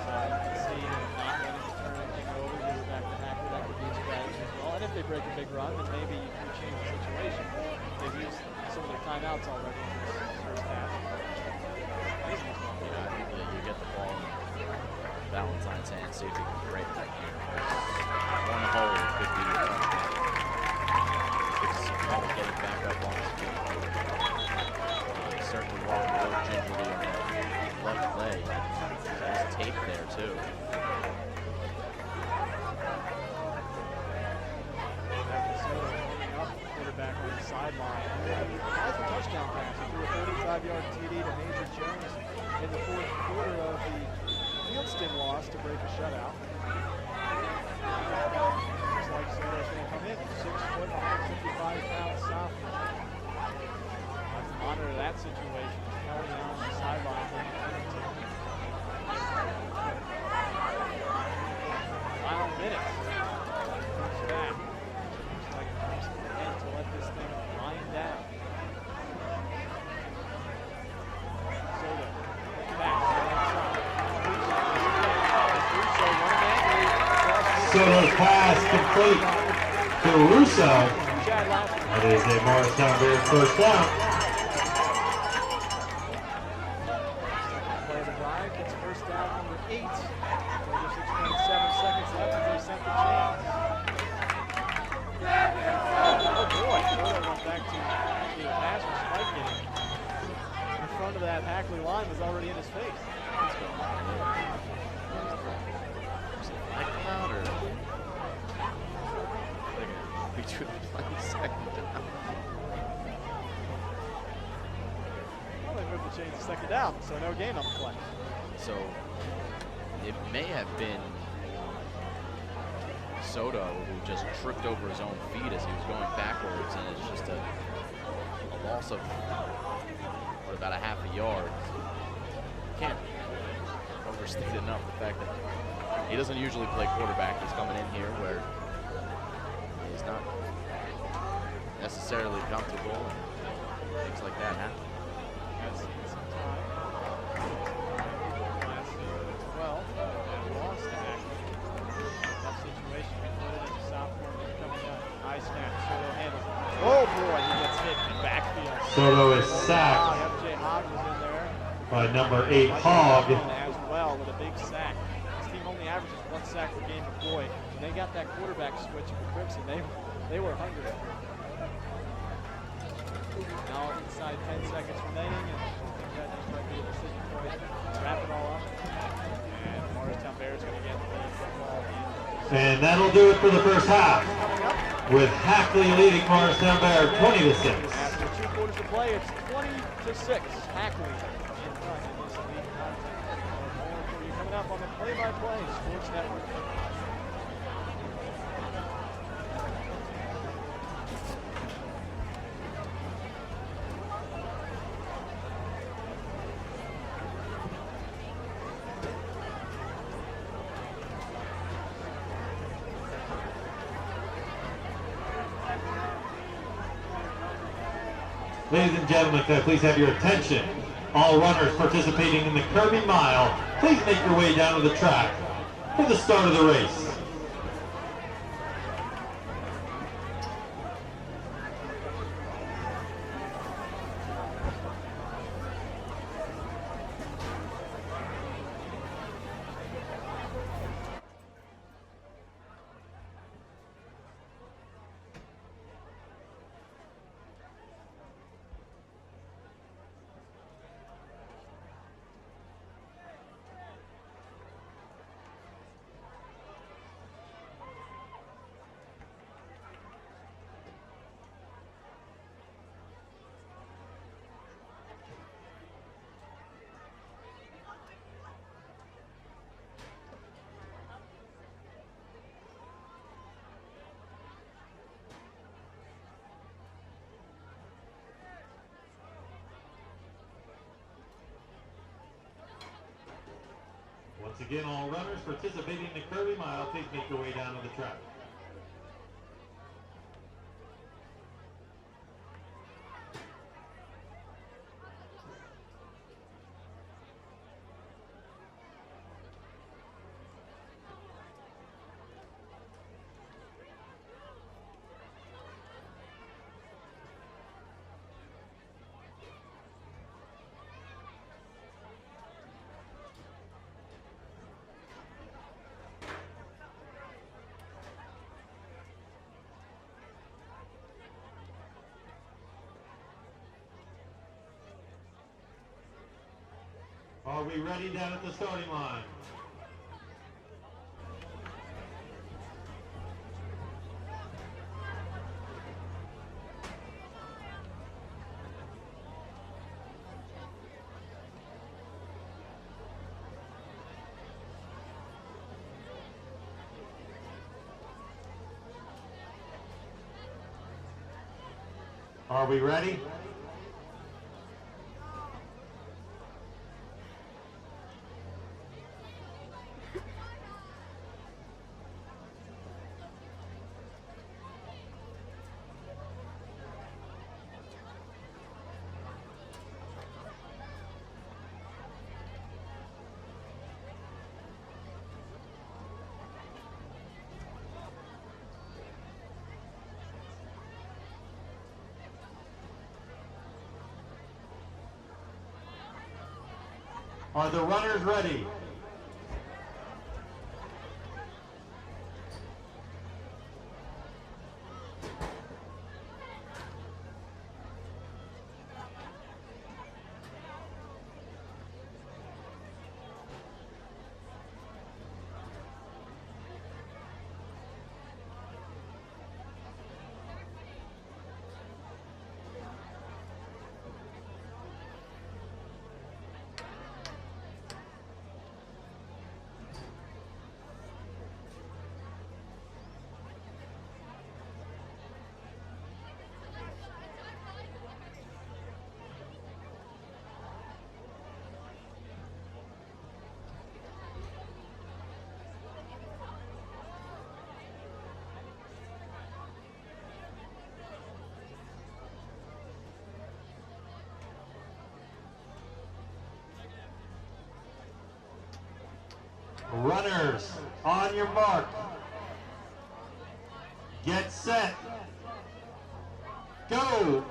So you can see them not wanting to turn anything over, give it back to Hackley. That could be a strategy as well. And if they break a big run, then maybe you can change the situation. They've used some of their timeouts already in this first half. Yeah, I think that you get the ball in Valentine's hand, see if he can break that here. One hole could be a touchdown. Good to see Kelly getting back up on his feet. He's certainly walking a little gingerly on that left leg. He's tape there too. Devin Soto sideline. That's a touchdown pass. He threw a 35-yard TD to Major Jones in the fourth quarter of the Fieldston loss to break a shutout. Looks like Soto's going to come in. 6 foot, 155-pound sophomore. Monitor that situation. Kelly on the sideline. Final minutes. Looks back. Looks like it comes to the end to let this thing wind down. Soto. Back. Soto's pass complete to Russo. That is a Morristown-Beard first down. Play the drive, gets first down number 8. 36.7 seconds left as they set the chains. Oh boy, Soto went back to actually a pass for Spike getting in front of that Hackley line was already in his face. Well, they moved the chains to second down, so no gain on the play. So it may have been Soto who just tripped over his own feet as he was going backwards, and it's just a loss of about a half a yard. Can't overstate enough the fact that he doesn't usually play quarterback. He's coming in here where he's not necessarily comfortable, and things like that happen. Has seen some time. Last season as well, and lost to Hackley. Tough situation. We put it as a sophomore and coming up. High snap. Soto handles it. Oh boy, he gets hit in the backfield. Soto is sacked FJ Hogg was in there. by number 8 Hogg. As well with a big sack. This team only averages 1 sack per game, but boy, when they got that quarterback switch for Crimson, they were hungry. Now inside 10 seconds remaining, and I think that just might be a decision point. Wrap it all up, and Morristown-Beard's going to get the football in. And that'll do it for the first half, with Hackley leading Morristown-Beard 20-6. After 2 quarters to play, it's 20-6. Hackley in front in this league contest. More for you coming up on the Play-by-Play Sports Network. Ladies and gentlemen, can I please have your attention? All runners participating in the Kirby Mile, please make your way down to the track for the start of the race. Once again, all runners participating in the Kirby Mile, please make your way down to the track. Are we ready down at the starting line? Are we ready? Are the runners ready? Runners, on your mark. Get set. Go.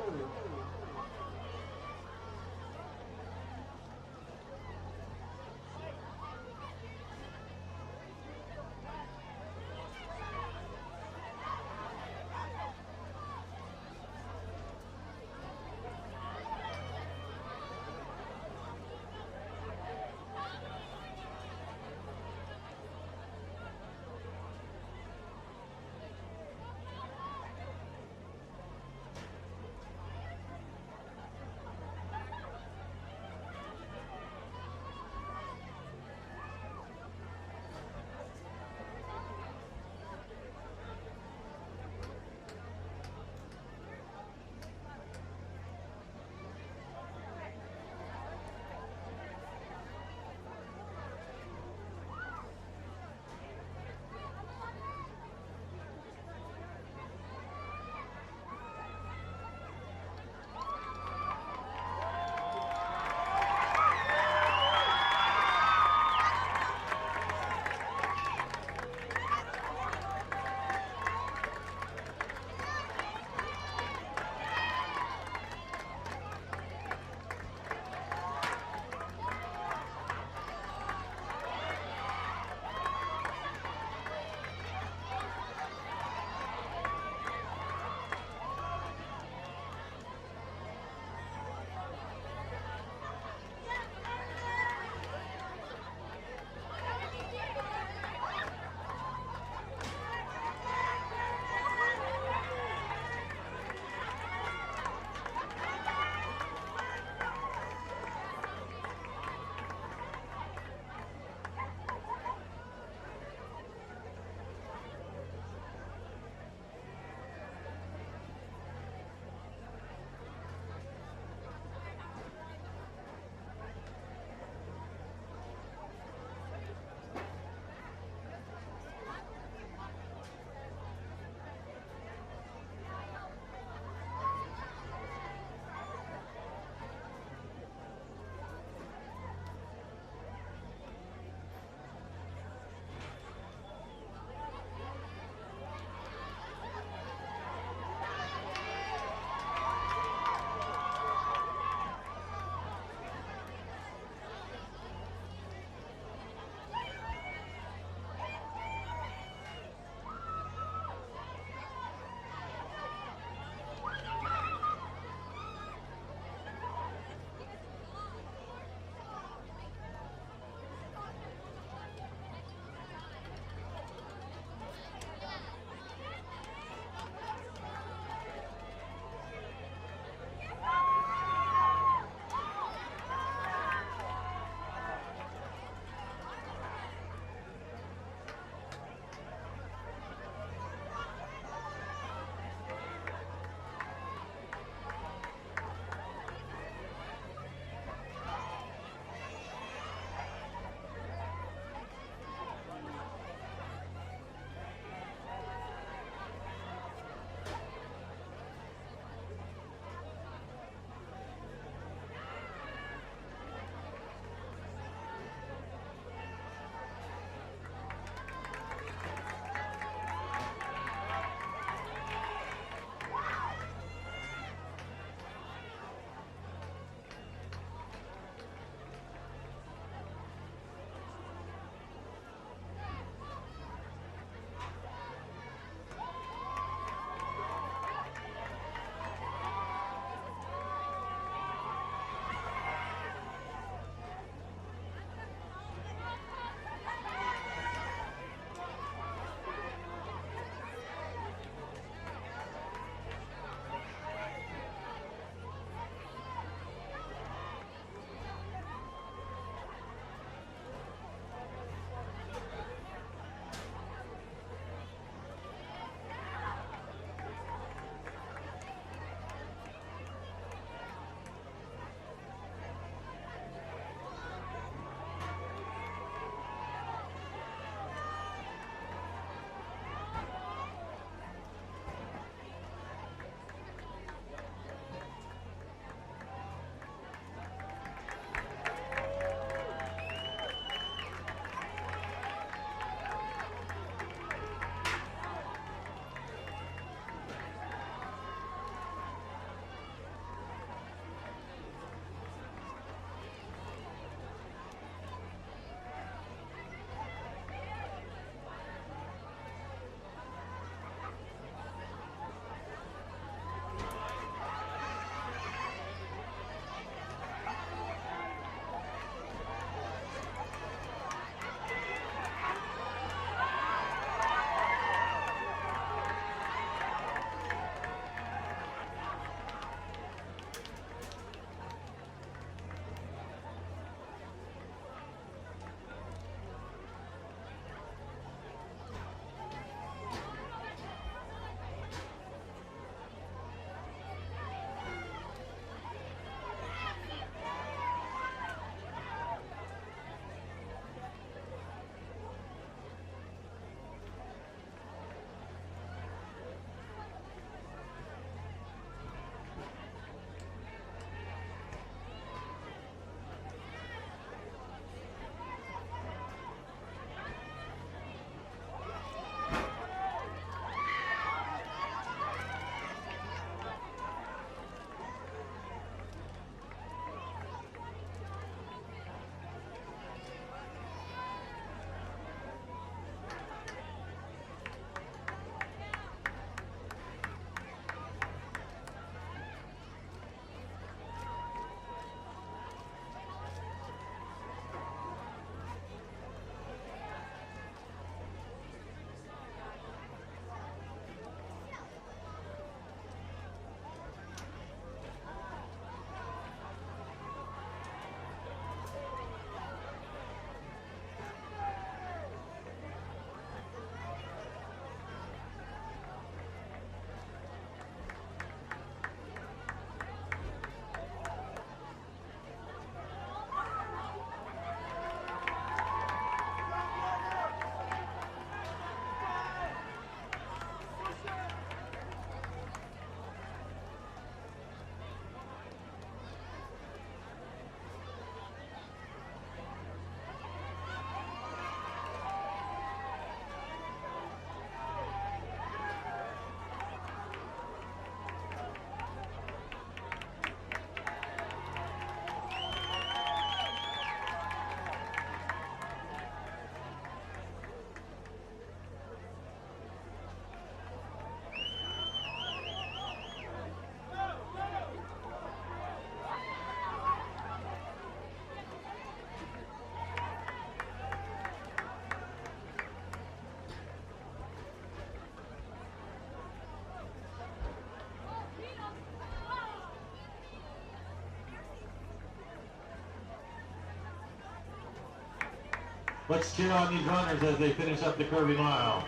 Let's cheer on these runners as they finish up the Kirby Mile.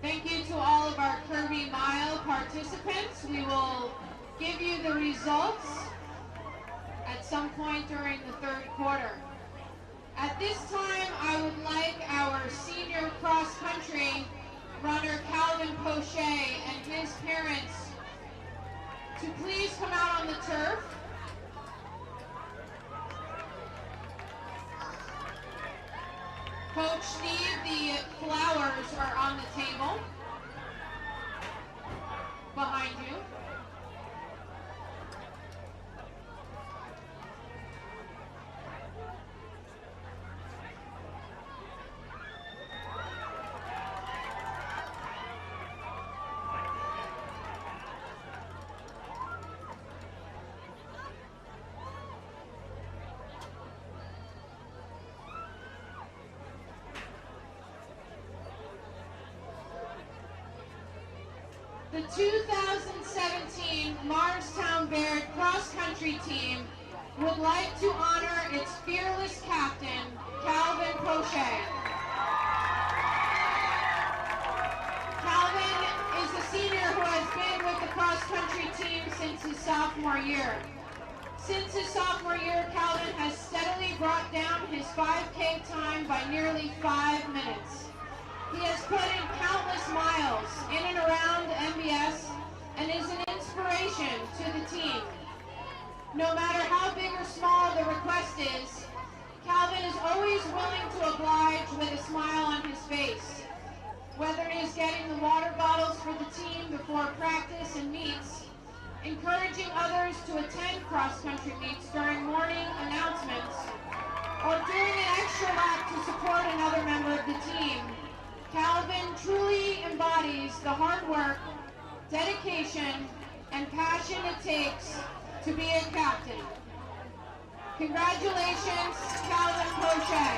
Thank you to all of our Kirby Mile participants. We will give you the results at some point during the third quarter. At this time, I would like our senior cross-country runner Calvin Poche and his parents to please come out on the turf. Coach Steve, the flowers are on the table behind you. The 2017 Morristown-Beard cross-country team would like to honor its fearless captain, Calvin Poche. Calvin is a senior who has been with the cross-country team since his sophomore year. Since his sophomore year, Calvin has steadily brought down his 5K time by nearly 5 minutes. He has put in countless miles in and around MBS and is an inspiration to the team. No matter how big or small the request is, Calvin is always willing to oblige with a smile on his face. Whether it is getting the water bottles for the team before practice and meets, encouraging others to attend cross-country meets during morning announcements, or doing an extra lap to support another member of the team, Calvin truly embodies the hard work, dedication, and passion it takes to be a captain. Congratulations, Calvin Poche.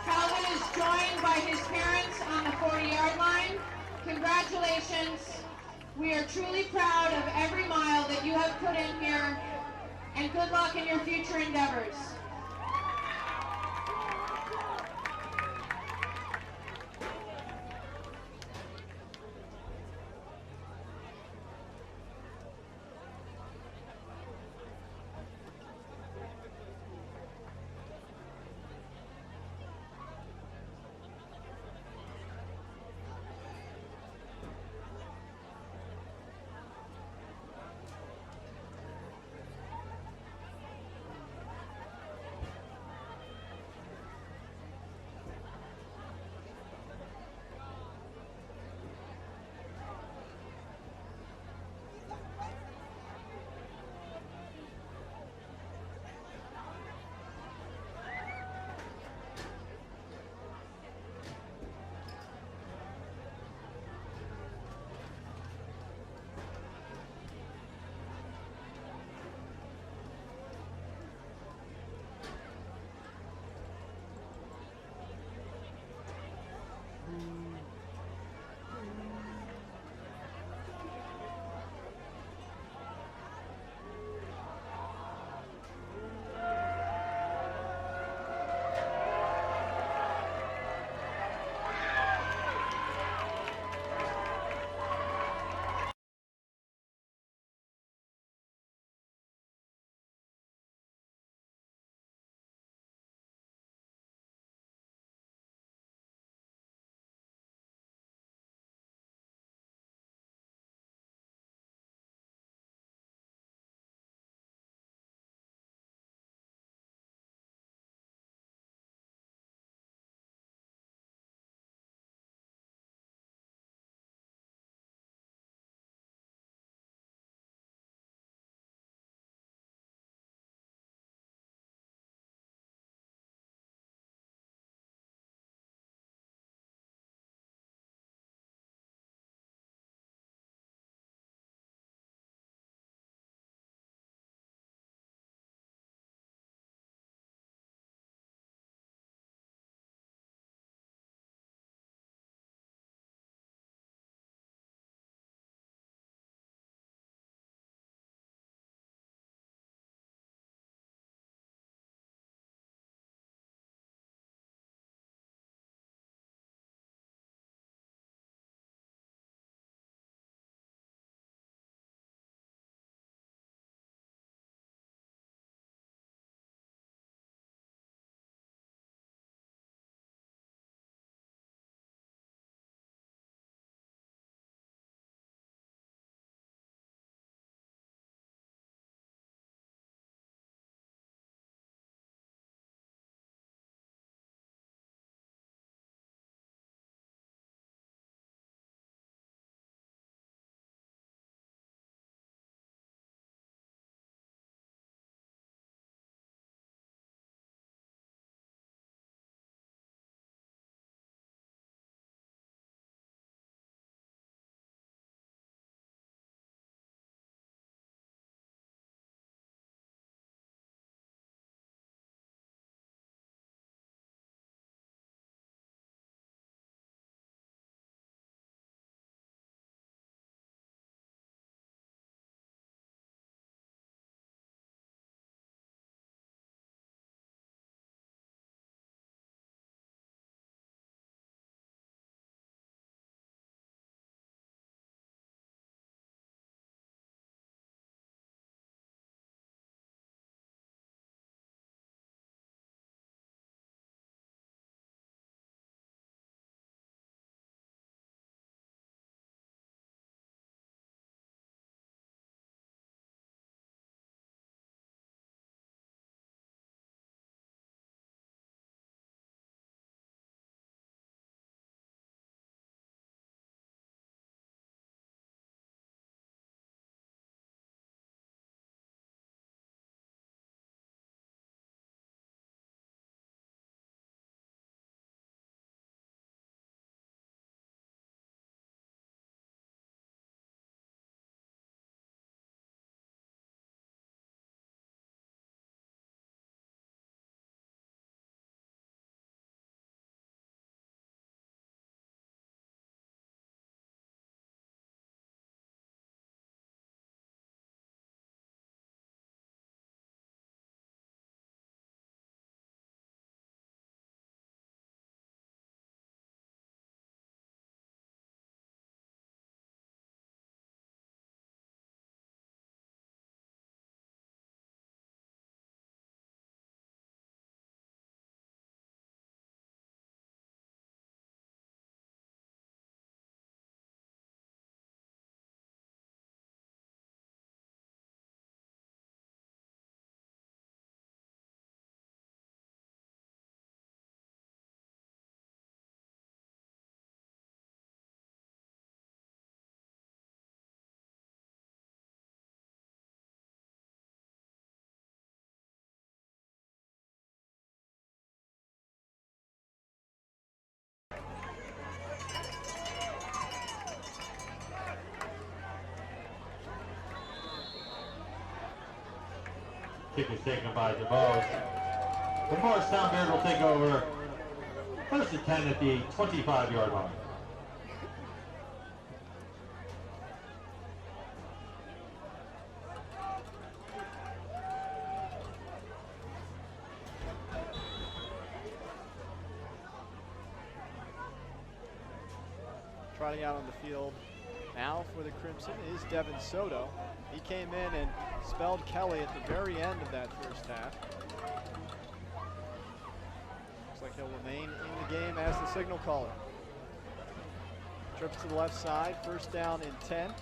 Calvin is joined by his parents on the 40-yard line. Congratulations. We are truly proud of every mile that you have put in here, and good luck in your future endeavors. Kick is taken by DeVos. The Morristown-Beard will take over first and 10 at the 25-yard line. Trotting out on the field now for the Crimson is Devin Soto. He came in and spelled Kelly at the very end of that first half. Looks like he'll remain in the game as the signal caller. Trips to the left side, first down and 10.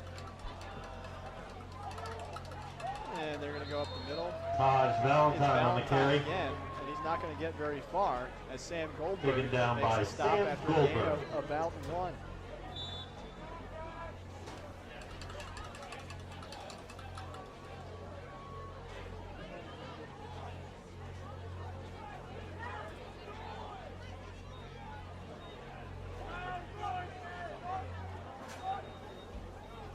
And they're going to go up the middle. Taj Valentine on the carry. Again, and he's not going to get very far as Sam Goldberg Taken down makes by a stop Sam after a gain Goldberg. of about 1.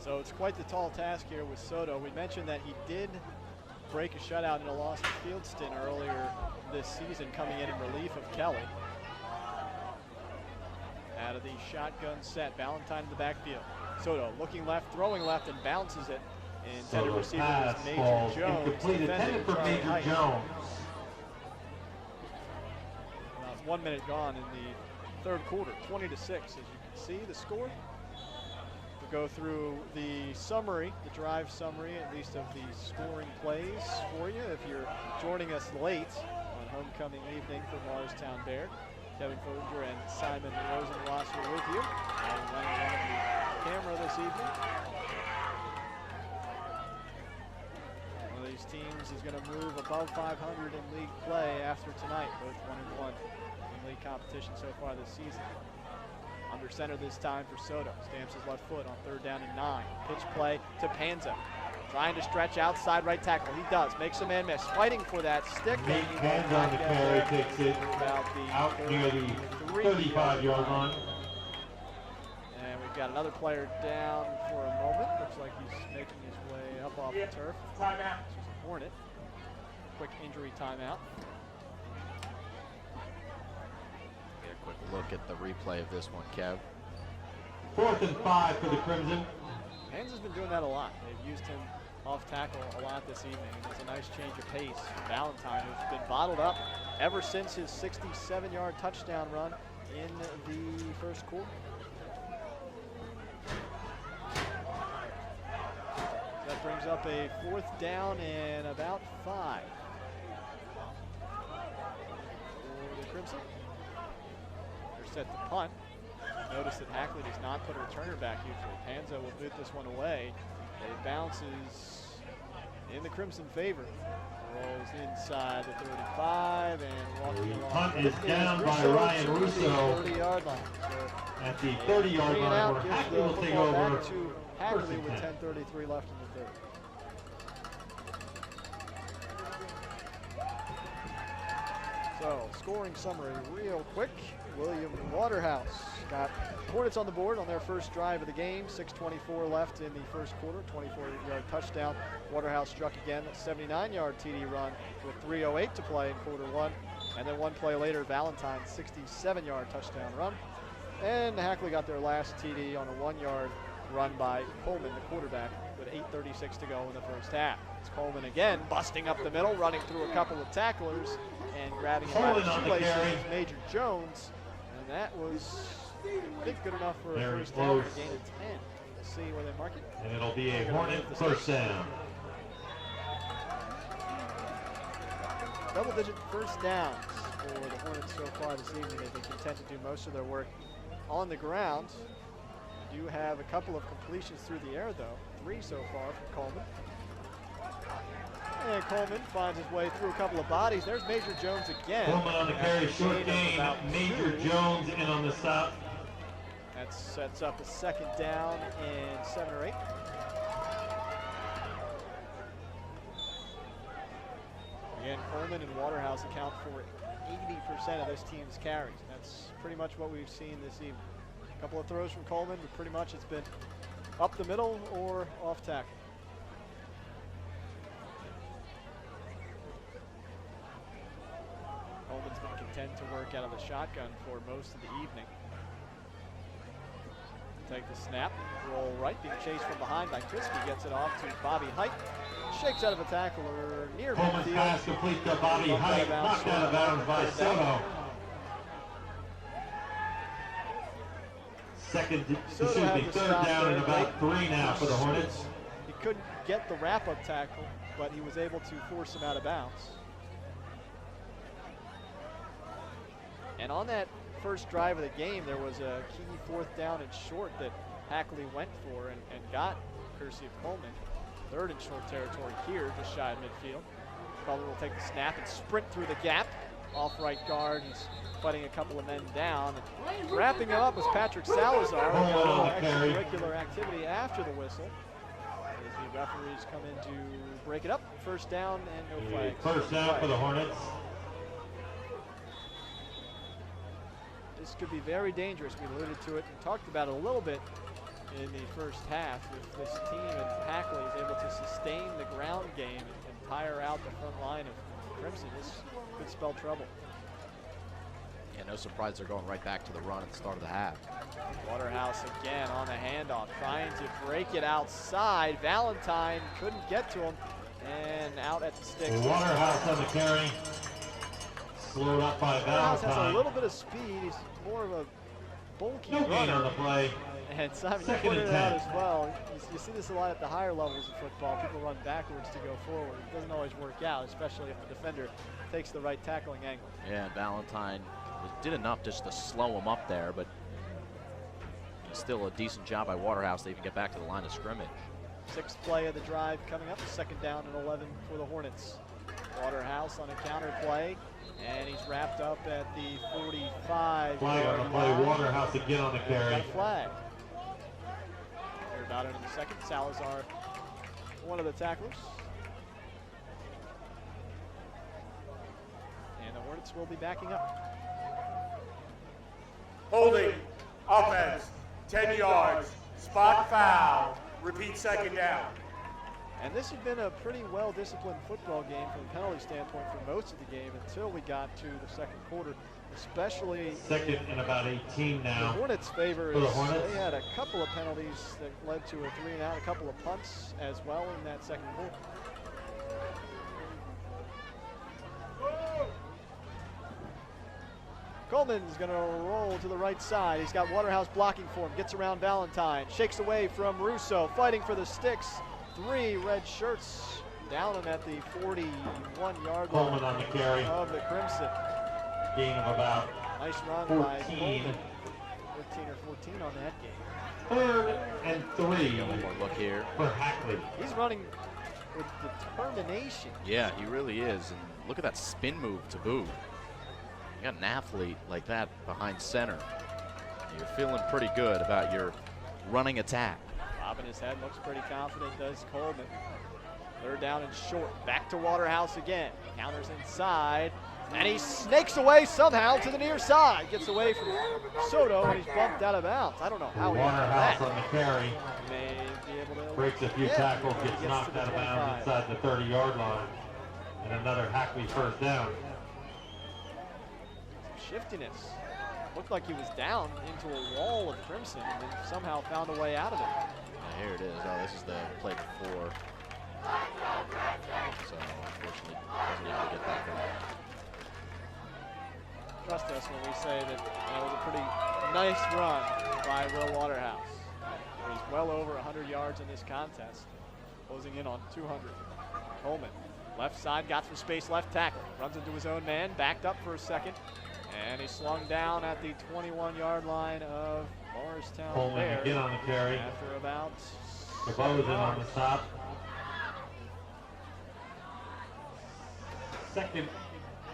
So it's quite the tall task here with Soto. We mentioned that he did break a shutout in a lost field stint earlier this season, coming in relief of Kelly. Out of the shotgun set, Valentine in the backfield. Soto looking left, throwing left, and bounces it. Intended receiver was Major Jones. Incomplete, intended for Major Jones. Well, it's 1 minute gone in the third quarter, 20-6. As you can see, the score. Go through the summary, the drive summary, at least of the scoring plays for you. If you're joining us late on homecoming evening for Morristown-Beard, Kevin Foger and Simon Rosenwasser with you. And running around the camera this evening. One of these teams is going to move above 500 in league play after tonight, both 1-1 in league competition so far this season. Under center this time for Soto. Stamps his left foot on third down and 9. Pitch play to Panza. Trying to stretch outside right tackle. He does. Makes a man miss. Fighting for that stick. Nate Panza on the carry takes it out near the 35-yard line. And we've got another player down for a moment. Looks like he's making his way up off the turf. Timeout. This was a Hornet. Quick injury timeout. Quick look at the replay of this one, Kev. 4th and 5 for the Crimson. Hans has been doing that a lot. They've used him off tackle a lot this evening. It's a nice change of pace for Valentine, who's been bottled up ever since his 67-yard touchdown run in the first quarter. That brings up a 4th down and about 5 for the Crimson. Set the punt. Notice that Hackley does not put a returner back usually. Panza will boot this one away. It bounces in the Crimson favor. Rolls inside the 35 and walking along. Punt is down by Ryan Russo 30-yard line. So at the 30-yard line where Hackley will take over. Back to Hackley with 10:33 left in the third. So, scoring summary real quick. William Waterhouse got Hornets on the board on their first drive of the game. 6:24 left in the first quarter, 24-yard touchdown. Waterhouse struck again, a 79-yard TD run with 3:08 to play in quarter 1. And then one play later, Valentine's 67-yard touchdown run. And Hackley got their last TD on a 1-yard run by Coleman, the quarterback, with 8:36 to go in the first half. It's Coleman again, busting up the middle, running through a couple of tacklers, and grabbing him by the shoelaces is Major Jones. And that was, I think, good enough for a first down, a gain of 10. We'll see where they mark it. And it'll be a Hornet first down. Double-digit first downs for the Hornets so far this evening. They've been content to do most of their work on the ground. Do have a couple of completions through the air, though. 3 so far from Coleman. And Coleman finds his way through a couple of bodies. There's Major Jones again. Coleman on the carry, short gain. Major Jones in on the stop. That sets up a second down and 7 or 8. Again, Coleman and Waterhouse account for 80% of this team's carries. That's pretty much what we've seen this evening. A couple of throws from Coleman, but pretty much it's been up the middle or off tackle. tend to work out of the shotgun for most of the evening. Take the snap, roll right, being chased from behind by Crispy, gets it off to Bobby Height, shakes out of a tackler near Coleman's midfield. pass complete to Bobby Height, knocked out of bounds by Soto. Third down and about 3 now for the Hornets. He couldn't get the wrap-up tackle, but he was able to force him out of bounds. And on that first drive of the game, there was a key 4th down and short that Hackley went for and got courtesy of Coleman. 3rd and short territory here, just shy of midfield. Butler will take the snap and sprint through the gap. Off right guard, he's fighting a couple of men down. And wrapping him up was Patrick Salazar. Extracurricular activity after the whistle. As the referees come in to break it up. First down and no flags. First down for the Hornets. This could be very dangerous. We alluded to it and talked about it a little bit in the first half. If this team and Hackley is able to sustain the ground game and tire out the front line of Crimson, this could spell trouble. Yeah, no surprise they're going right back to the run at the start of the half. Waterhouse again on the handoff, trying to break it outside. Valentine couldn't get to him, and out at the sticks. Waterhouse on the carry. Slowed up by Waterhouse Valentine. has a little bit of speed. He's more of a bulky No gain runner. on the play. And Simon, you Second pointed and it out 10. as well. You see this a lot at the higher levels of football. People run backwards to go forward. It doesn't always work out, especially if the defender takes the right tackling angle. Yeah, Valentine did enough just to slow him up there, but still a decent job by Waterhouse to even get back to the line of scrimmage. 6th play of the drive coming up. 2nd down and 11 for the Hornets. Waterhouse on a counter play, and he's wrapped up at the 45. Flag on the play. Waterhouse again on the carry. Got a flag. Hear about it in a second. Salazar, one of the tacklers. And the Hornets will be backing up. Holding, offense, 10 yards, spot foul, repeat 2nd down. And this had been a pretty well-disciplined football game from a penalty standpoint for most of the game until we got to the 2nd quarter, especially 2nd and about 18 now. the Hornets' favor. For the Hornets. They had a couple of penalties that led to a 3 and out, a couple of punts as well in that 2nd quarter. Coleman's going to roll to the right side. He's got Waterhouse blocking for him. Gets around Valentine. Shakes away from Russo. Fighting for the sticks. 3 red shirts down him at the 41-yard line Coleman on the carry. of the Crimson. Gain of about Nice run 14. by Coleman. 15 or 14 on that game. 3rd and 3 One more look here. for Hackley. He's running with determination. Yeah, he really is. And look at that spin move to boot. You got an athlete like that behind center. You're feeling pretty good about your running attack. Bobbing his head, looks pretty confident, does Coleman. 3rd down and short. Back to Waterhouse again. Counters inside. And he snakes away somehow to the near side. Gets away from Soto, and he's bumped out of bounds. I don't know how he did Waterhouse that. on the carry. May be able to Breaks a few tackles, he gets to knocked the out of 25. bounds inside the 30-yard line. And another Hackley first down. Shiftiness. Looked like he was down into a wall of Crimson and then somehow found a way out of it. Yeah, here it is. Oh, this is the play before. So, unfortunately, wasn't able to get that going. Trust us when we say that that was a pretty nice run by Will Waterhouse. He's well over 100 yards in this contest, closing in on 200. Coleman, left side, got some space, left tackle. Runs into his own man, backed up for a second, and he's slung down at the 21-yard line of Morristown-Beard. Coleman again on the carry. After about DeBozen on the stop. 2nd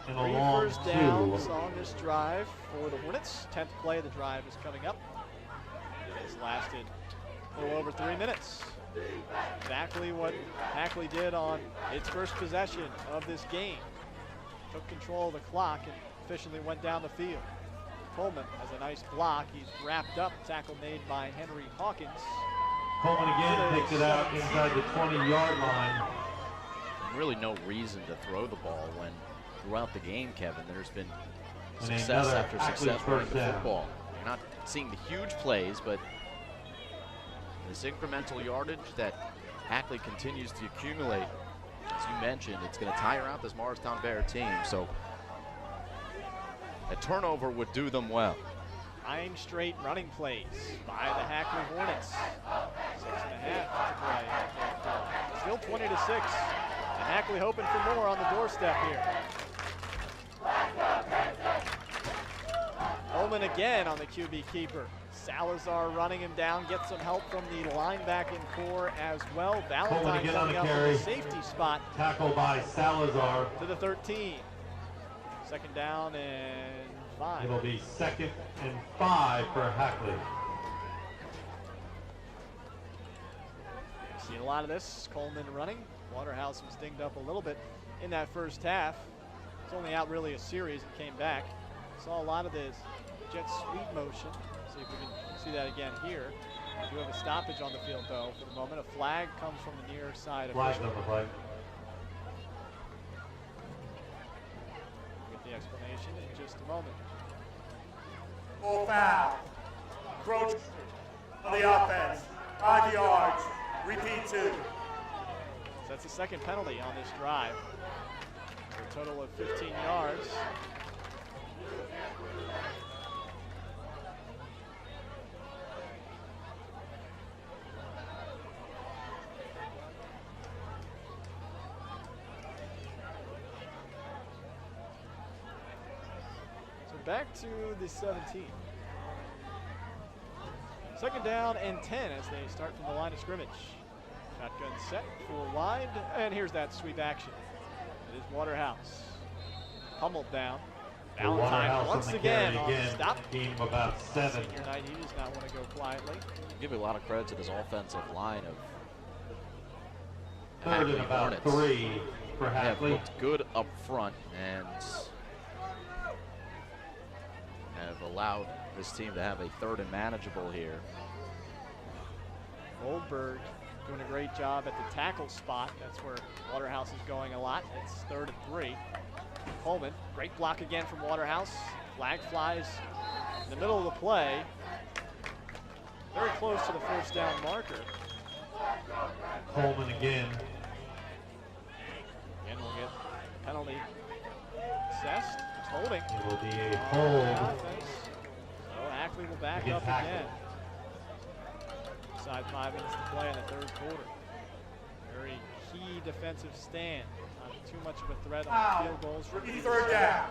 and a 3 long first 2. downs on this drive for the Hornets. 10th play of the drive is coming up. It has lasted a little over 3 minutes. Exactly what Hackley did on its first possession of this game. Took control of the clock and efficiently went down the field. Coleman has a nice block. He's wrapped up. Tackle made by Henry Hawkins. Coleman again takes it out inside the 20-yard line. And really no reason to throw the ball when throughout the game, Kevin, there's been success another after Hackley success running first the down. football. You're not seeing the huge plays, but this incremental yardage that Hackley continues to accumulate, as you mentioned, it's going to tire out this Morristown-Beard team. So a turnover would do them well. 9 straight running plays by the Hackley Hornets. 6.5 to play. Still 20-6. And Hackley hoping for more on the doorstep here. Coleman again on the QB keeper. Salazar running him down, gets some help from the linebacking core as well. Valentine coming up from the safety spot. Tackle by Salazar. To the 13. 2nd down and 5. It'll be 2nd and 5 for Hackley. Seen a lot of this. Coleman running. Waterhouse was dinged up a little bit in that first half. It's only out really a series and came back. Saw a lot of this jet sweep motion. See if we can see that again here. We do have a stoppage on the field though for the moment. A flag comes from the near side of Flag on the play. We'll get the explanation in just a moment. Full foul. Approach on the offense. 5 yards. Repeat 2. So that's the 2nd penalty on this drive. For a total of 15 yards. Back to the 17. 2nd down and 10 as they start from the line of scrimmage. Shotgun set for wide, and here's that sweep action. It is Waterhouse. Pummeled down. Valentine once again on the stop. Team of about 7. Senior night, he does not want to go quietly. Give a lot of credit to this offensive line of 3rd and about Hornets. 3 for They have Hackley. looked good up front and have allowed this team to have a 3rd and manageable here. Goldberg doing a great job at the tackle spot. That's where Waterhouse is going a lot. It's 3rd and 3. Coleman, great block again from Waterhouse. Flag flies in the middle of the play. Very close to the 1st down marker. Coleman again. Again, we'll get penalty assessed. It's holding. It will be a hold. So Hackley will back Against up Hackley. again. Inside 5 minutes to play in the 3rd quarter. Very key defensive stand. Not too much of a threat on field goals. Repeat 3rd down.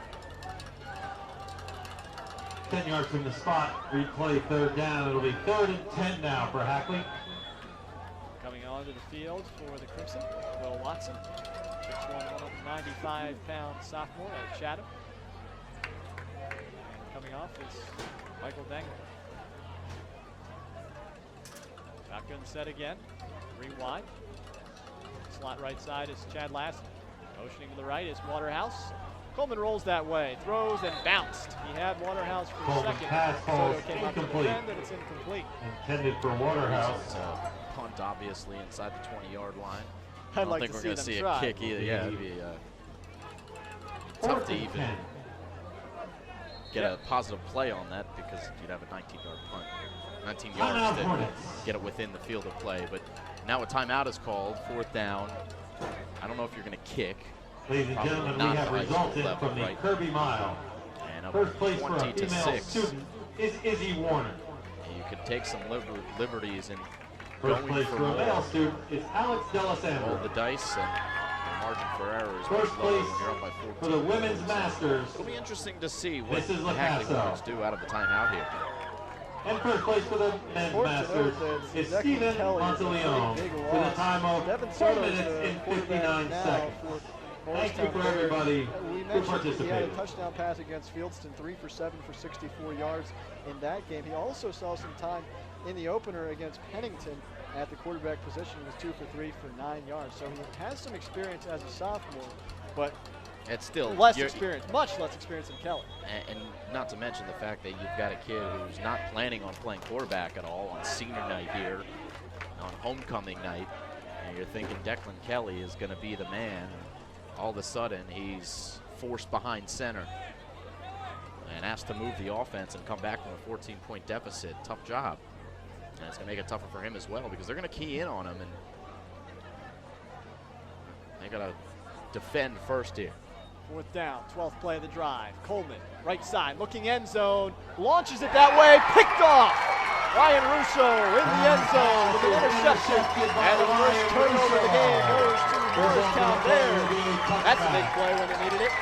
10 yards from the spot. Replay 3rd down. It'll be 3rd and 10 now for Hackley. Coming onto the field for the Crimson, Will Watson. 6'1", 195-pound sophomore at Chatham. And coming off is Michael Dengler. Shotgun set again. 3 wide. Slot right side is Chad Lassen. Motioning to the right is Waterhouse. Coleman rolls that way, throws and bounced. He had Waterhouse for a Coleman's second. pass falls Soto came up to incomplete. defend, and it's incomplete. Intended for Waterhouse. It's a punt, obviously, inside the 20-yard line. I I'd don't like think to we're see going to them see try. a kick either. Yeah, it'd be tough 4th to and even 10. get a positive play on that because you'd have a 19-yard punt. 19 Timeout yards to Hornets. get it within the field of play. But now a timeout is called, 4th down. I don't know if you're going to kick. Ladies and Probably gentlemen, not we have high school results in level, from the right? Kirby Mile. And up First place for a 20 to female 6. student is Izzy Warner. And you could take some liberties and First going place for for a male more. student is Alex Roll Delasandro. the dice, and the margin for error is First much lower place when you're up by 14. for the Women's Masters. It'll be interesting to see what This is the Hackley Lacasso. Hornets do out of the timeout here. And first place for the Men's Important to Masters note that is Declan Steven Kelly is a Monteleone big for the loss. time of Devin 4 Soto is minutes the and quarterback 59 now seconds. for Thank you for Morristown-Beard. everybody We who mentioned he had a participated. touchdown pass against Fieldston, 3 for 7 for 64 yards in that game. He also saw some time in the opener against Pennington at the quarterback position. He was 2 for 3 for 9 yards. So he has some experience as a sophomore, but It's still less you're- experience, much less experience than Kelly. and not to mention the fact that you've got a kid who's not planning on playing quarterback at all on senior night here, on homecoming night, and you're thinking Declan Kelly is going to be the man. All of a sudden, he's forced behind center. and asked to move the offense and come back from a 14-point deficit. Tough job. And it's going to make it tougher for him as well because they're going to key in on him, and they got to defend first here. 4th down, 12th play of the drive. Coleman, right side, looking end zone, launches it that way, picked off. Ryan Russo in the end zone with an interception, and the first turnover of the game goes to Morristown-Beard. That's a big play when they needed it.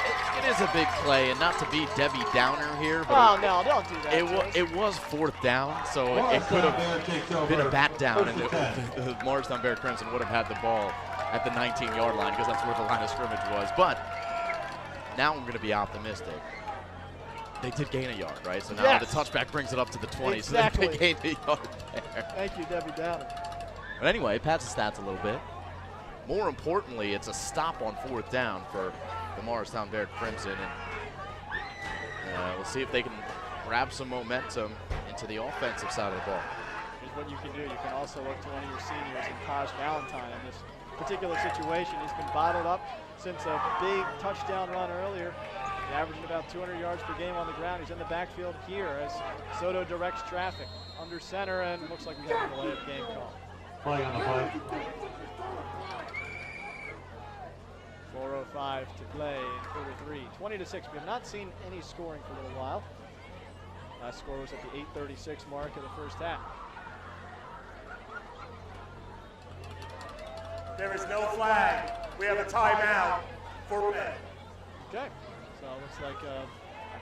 It is a big play, and not to be Debbie Downer here, but oh, no, don't do that. It was 4th down, so it could have been a bat down, and the Morristown-Beard Crimson would have had the ball at the 19-yard line because that's where the line of scrimmage was. But now I'm going to be optimistic. They did gain a yard, right? So now the touchback brings it up to the 20, exactly. So they gained a yard there. Thank you, Debbie Downer. But anyway, it pads the stats a little bit. More importantly, it's a stop on 4th down for the Morristown-Beard Crimson, and we'll see if they can grab some momentum into the offensive side of the ball. Here's what you can do. You can also look to one of your seniors in Taj Valentine in this particular situation. He's been bottled up since a big touchdown run earlier. He's averaging about 200 yards per game on the ground. He's in the backfield here as Soto directs traffic under center, and looks like we have a delay of game call. Play on the play. 4:05 to play in quarter 3. 20-6. We have not seen any scoring for a little while. Last score was at the 8:36 mark of the first half. There is no flag. We have a timeout for red. Okay. So it looks like I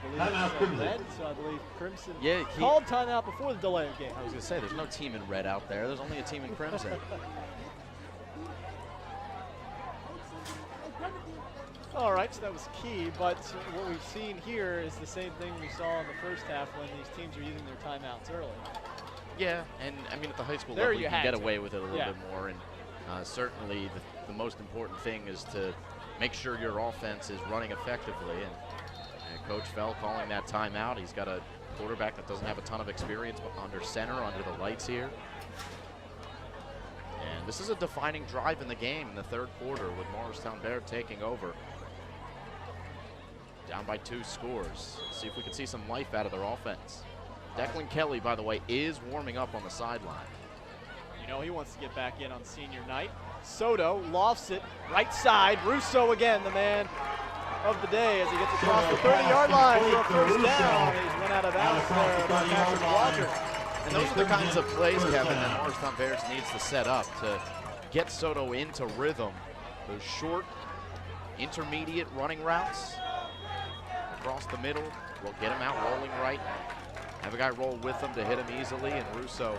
believe Timeout it's Crimson. red. So I believe Crimson Yeah, called timeout before the delay of game. I was going to say, there's no team in red out there. There's only a team in crimson. All right, so that was key, but what we've seen here is the same thing we saw in the first half when these teams are using their timeouts early. Yeah, and I mean at the high school There level you you can had get to. away with it a little Yeah. bit more, and certainly the most important thing is to make sure your offense is running effectively, and Coach Fell calling that timeout. He's got a quarterback that doesn't have a ton of experience but under center, under the lights here. And this is a defining drive in the game in the 3rd quarter with Morristown-Beard taking over. Down by 2 scores. See if we can see some life out of their offense. Declan Kelly, by the way, is warming up on the sideline. You know he wants to get back in on senior night. Soto lofts it right side. Russo again, the man of the day as he gets across the 30-yard line for a first down. He's run out of bounds there by Patrick Walker. And those are the kinds of plays, Kevin, that Morristown-Beard needs to set up to get Soto into rhythm. Those short, intermediate running routes across the middle will get him out rolling right. Have a guy roll with him to hit him easily, and Russo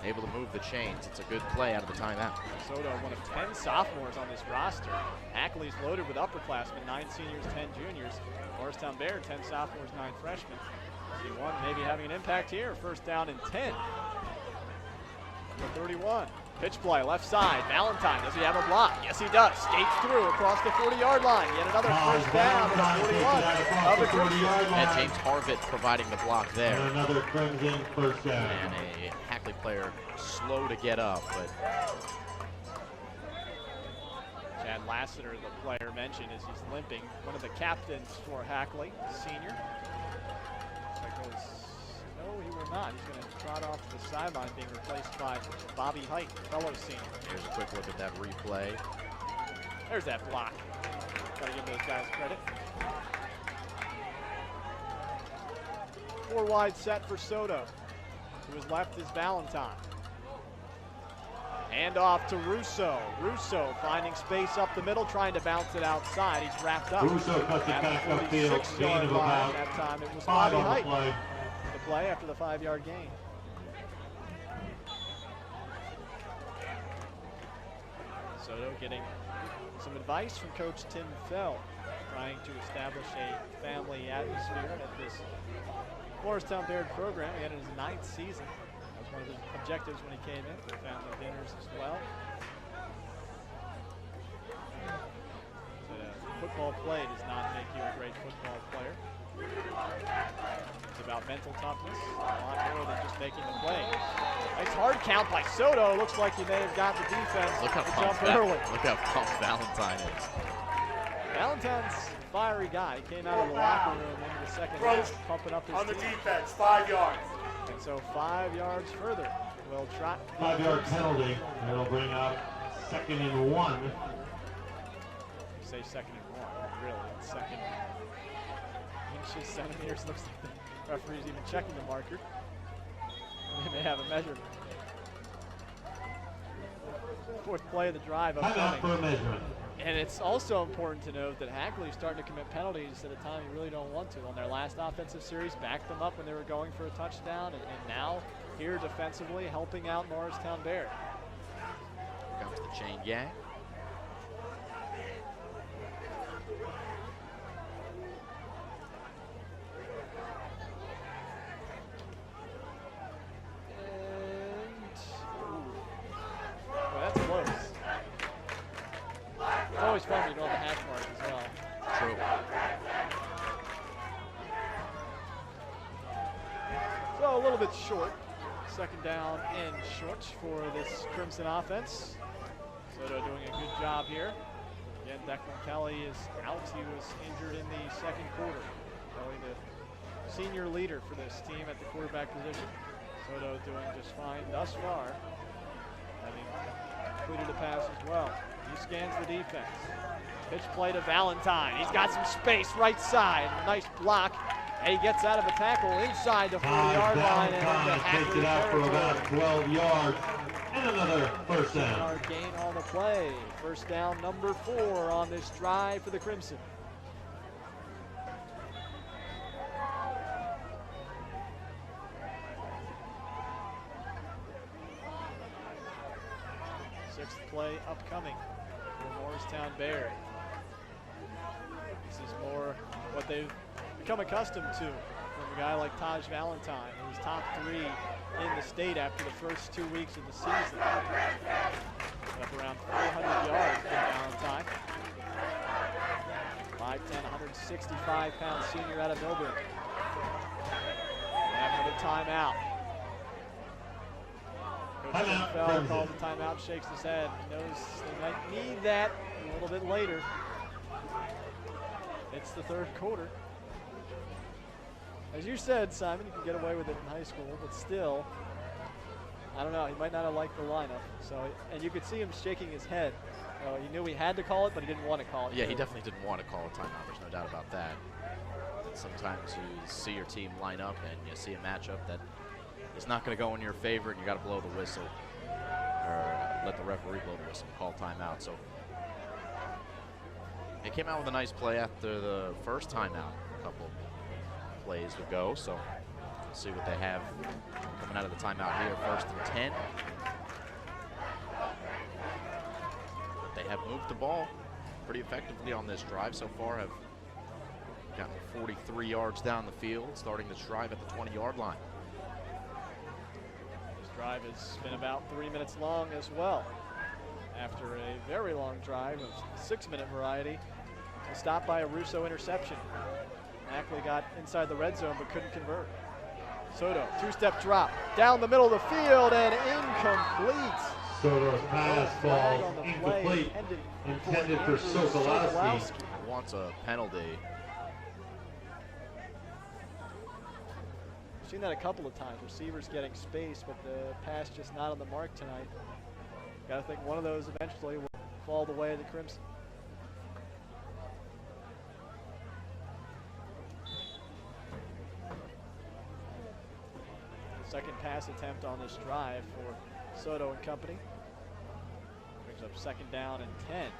able to move the chains. It's a good play out of the timeout. Soto, one of 10 sophomores on this roster. Hackley's loaded with upperclassmen, 9 seniors, 10 juniors. Morristown-Beard, 10 sophomores, 9 freshmen. C1 maybe having an impact here. First down and 10. Number 31. Pitch play, left side. Valentine, does he have a block? Yes, he does. Skates through across the 40-yard line. Yet another first down at 41 of the Crimson. And James Harvitt providing the block there. And another Crimson first down. And a Hackley player slow to get up, but Chad Lassiter, the player mentioned, as he's limping. One of the captains for Hackley, senior. No, he will not. He's going to trot off the sideline, being replaced by Bobby Height, fellow senior. here's a quick look at that replay. There's that block. Got to give those guys credit. 4 wide set for Soto, who is left is Valentine. Hand off to Russo. Russo finding space up the middle, trying to bounce it outside. He's wrapped up. Russo cuts it back upfield, gain of about that time. It was 5 Bobby on the Height. play. The play after the 5-yard gain. Soto getting some advice from Coach Tim Fell, trying to establish a family atmosphere at this Morristown-Beard program. He had it in his 9th season. That was one of his objectives when he came in, for family dinners as well. So football play does not make you a great football player. It's about mental toughness, a lot more than just making the play. Nice hard count by Soto. Looks like he may have got the defense Look how to pumped jump early. Look how pumped Valentine is. Valentine's a fiery guy. He came out of the locker room into the second half, pumping up his On the team. defense, 5 yards. And so 5 yards further. Will trot. 5-yard penalty. It'll bring up 2nd and 1. Say 2nd and 1, really. It's 2nd inches, centimeters. Looks like the referee's even checking the marker. They may have a measurement. 4th play of the drive Timeout upcoming. for a measurement. And it's also important to note that Hackley is starting to commit penalties at a time you really don't want to. On their last offensive series, backed them up when they were going for a touchdown, and now here defensively helping out Morristown-Beard. Here comes the chain gang. Well, that's close. It's always fun when you know the hash mark as well. True. So a little bit short. 2nd down and short for this Crimson offense. Soto doing a good job here. Again, Declan Kelly is out. He was injured in the 2nd quarter. Kelly, the senior leader for this team at the quarterback position. Soto doing just fine thus far, having completed a pass as well. He scans the defense. Pitch play to Valentine. He's got some space right side. Nice block. And he gets out of a tackle inside the 40-yard line and into Valentine takes it out for about 12 yards and another first down. Yard gain on the play. First down number 4 on this drive for the Crimson. Sixth play upcoming for Morristown-Beard. This is more what they've become accustomed to from a guy like Taj Valentine, who's top 3 in the state after the first 2 weeks of the season. Up around 400 yards for Valentine. 5'10", 165-pound senior out of Milburn. They have another timeout. Coach Fell calls the timeout, shakes his head. He knows they might need that a little bit later. It's the 3rd quarter. As you said, Simon, you can get away with it in high school, but still, I don't know, he might not have liked the lineup. So, and you could see him shaking his head. He knew he had to call it, but he didn't want to call it. Yeah, he definitely didn't want to call a timeout. There's no doubt about that. And sometimes you see your team line up and you see a matchup that is not going to go in your favor, and you got to blow the whistle, or let the referee blow the whistle and call timeout. So they came out with a nice play after the first timeout. A couple plays would go, so we'll see what they have coming out of the timeout here. 1st and 10. They have moved the ball pretty effectively on this drive so far, have gotten 43 yards down the field, starting this drive at the 20-yard line. This drive has been about 3 minutes long as well. After a very long drive of 6-minute variety, stopped by a Russo interception. Hackley got inside the red zone but couldn't convert. Soto, 2-step drop, down the middle of the field and incomplete. Soto's pass ball incomplete, intended for Sokolowski. Wants a penalty. We've seen that a couple of times, receivers getting space, but the pass just not on the mark tonight. Got to think one of those eventually will fall the way of the Crimson. Second pass attempt on this drive for Soto and company. Brings up 2nd down and 10.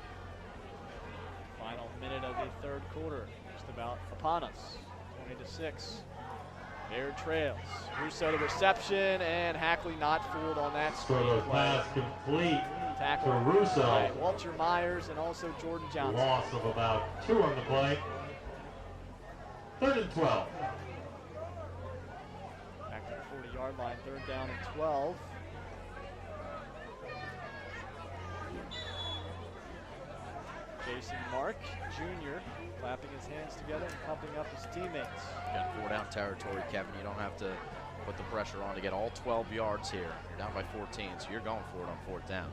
Final minute of the 3rd quarter, just about upon us. 20-6. Beard trails. Russo to reception, and Hackley not fooled on that Soto's pass complete tackle to Russo. by Walter Myers and also Jordan Johnson. Loss of about 2 on the play. 3rd and 12. Back to the 40-yard line, 3rd down and 12. Jason Mark, Jr., clapping his hands together and pumping up his teammates. Got 4-down territory, Kevin. You don't have to put the pressure on to get all 12 yards here. You're down by 14, so you're going for it on 4th down.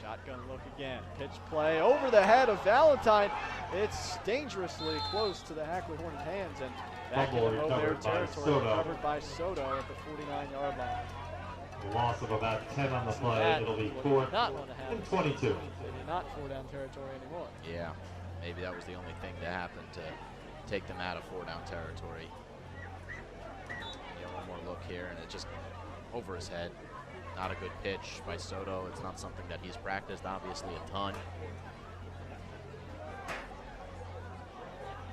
Shotgun look again. Pitch play over the head of Valentine. It's dangerously close to the Hackley Hornets' hands, and back in the Bear territory, recovered by Soto at the 49-yard line. Loss of about 10 on the play. It'll be 4th and 22. Maybe not 4-down territory anymore. Yeah, maybe that was the only thing that happened to take them out of 4-down territory. One more look here, and it just over his head. Not a good pitch by Soto. It's not something that he's practiced, obviously, a ton.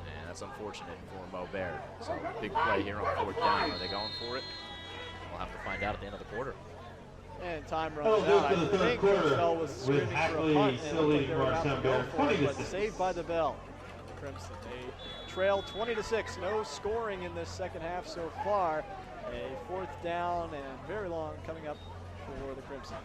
And that's unfortunate for Mo Baird. So big play here on 4th down. Are they going for it? We'll have to find out at the end of the quarter. And time runs out. I think Bell was screaming for a punt, and still leading Morristown-Beard 20-6. Saved by the bell. The Crimson. They trail 20-6. No scoring in this second half so far. A 4th down and very long coming up for the Crimson.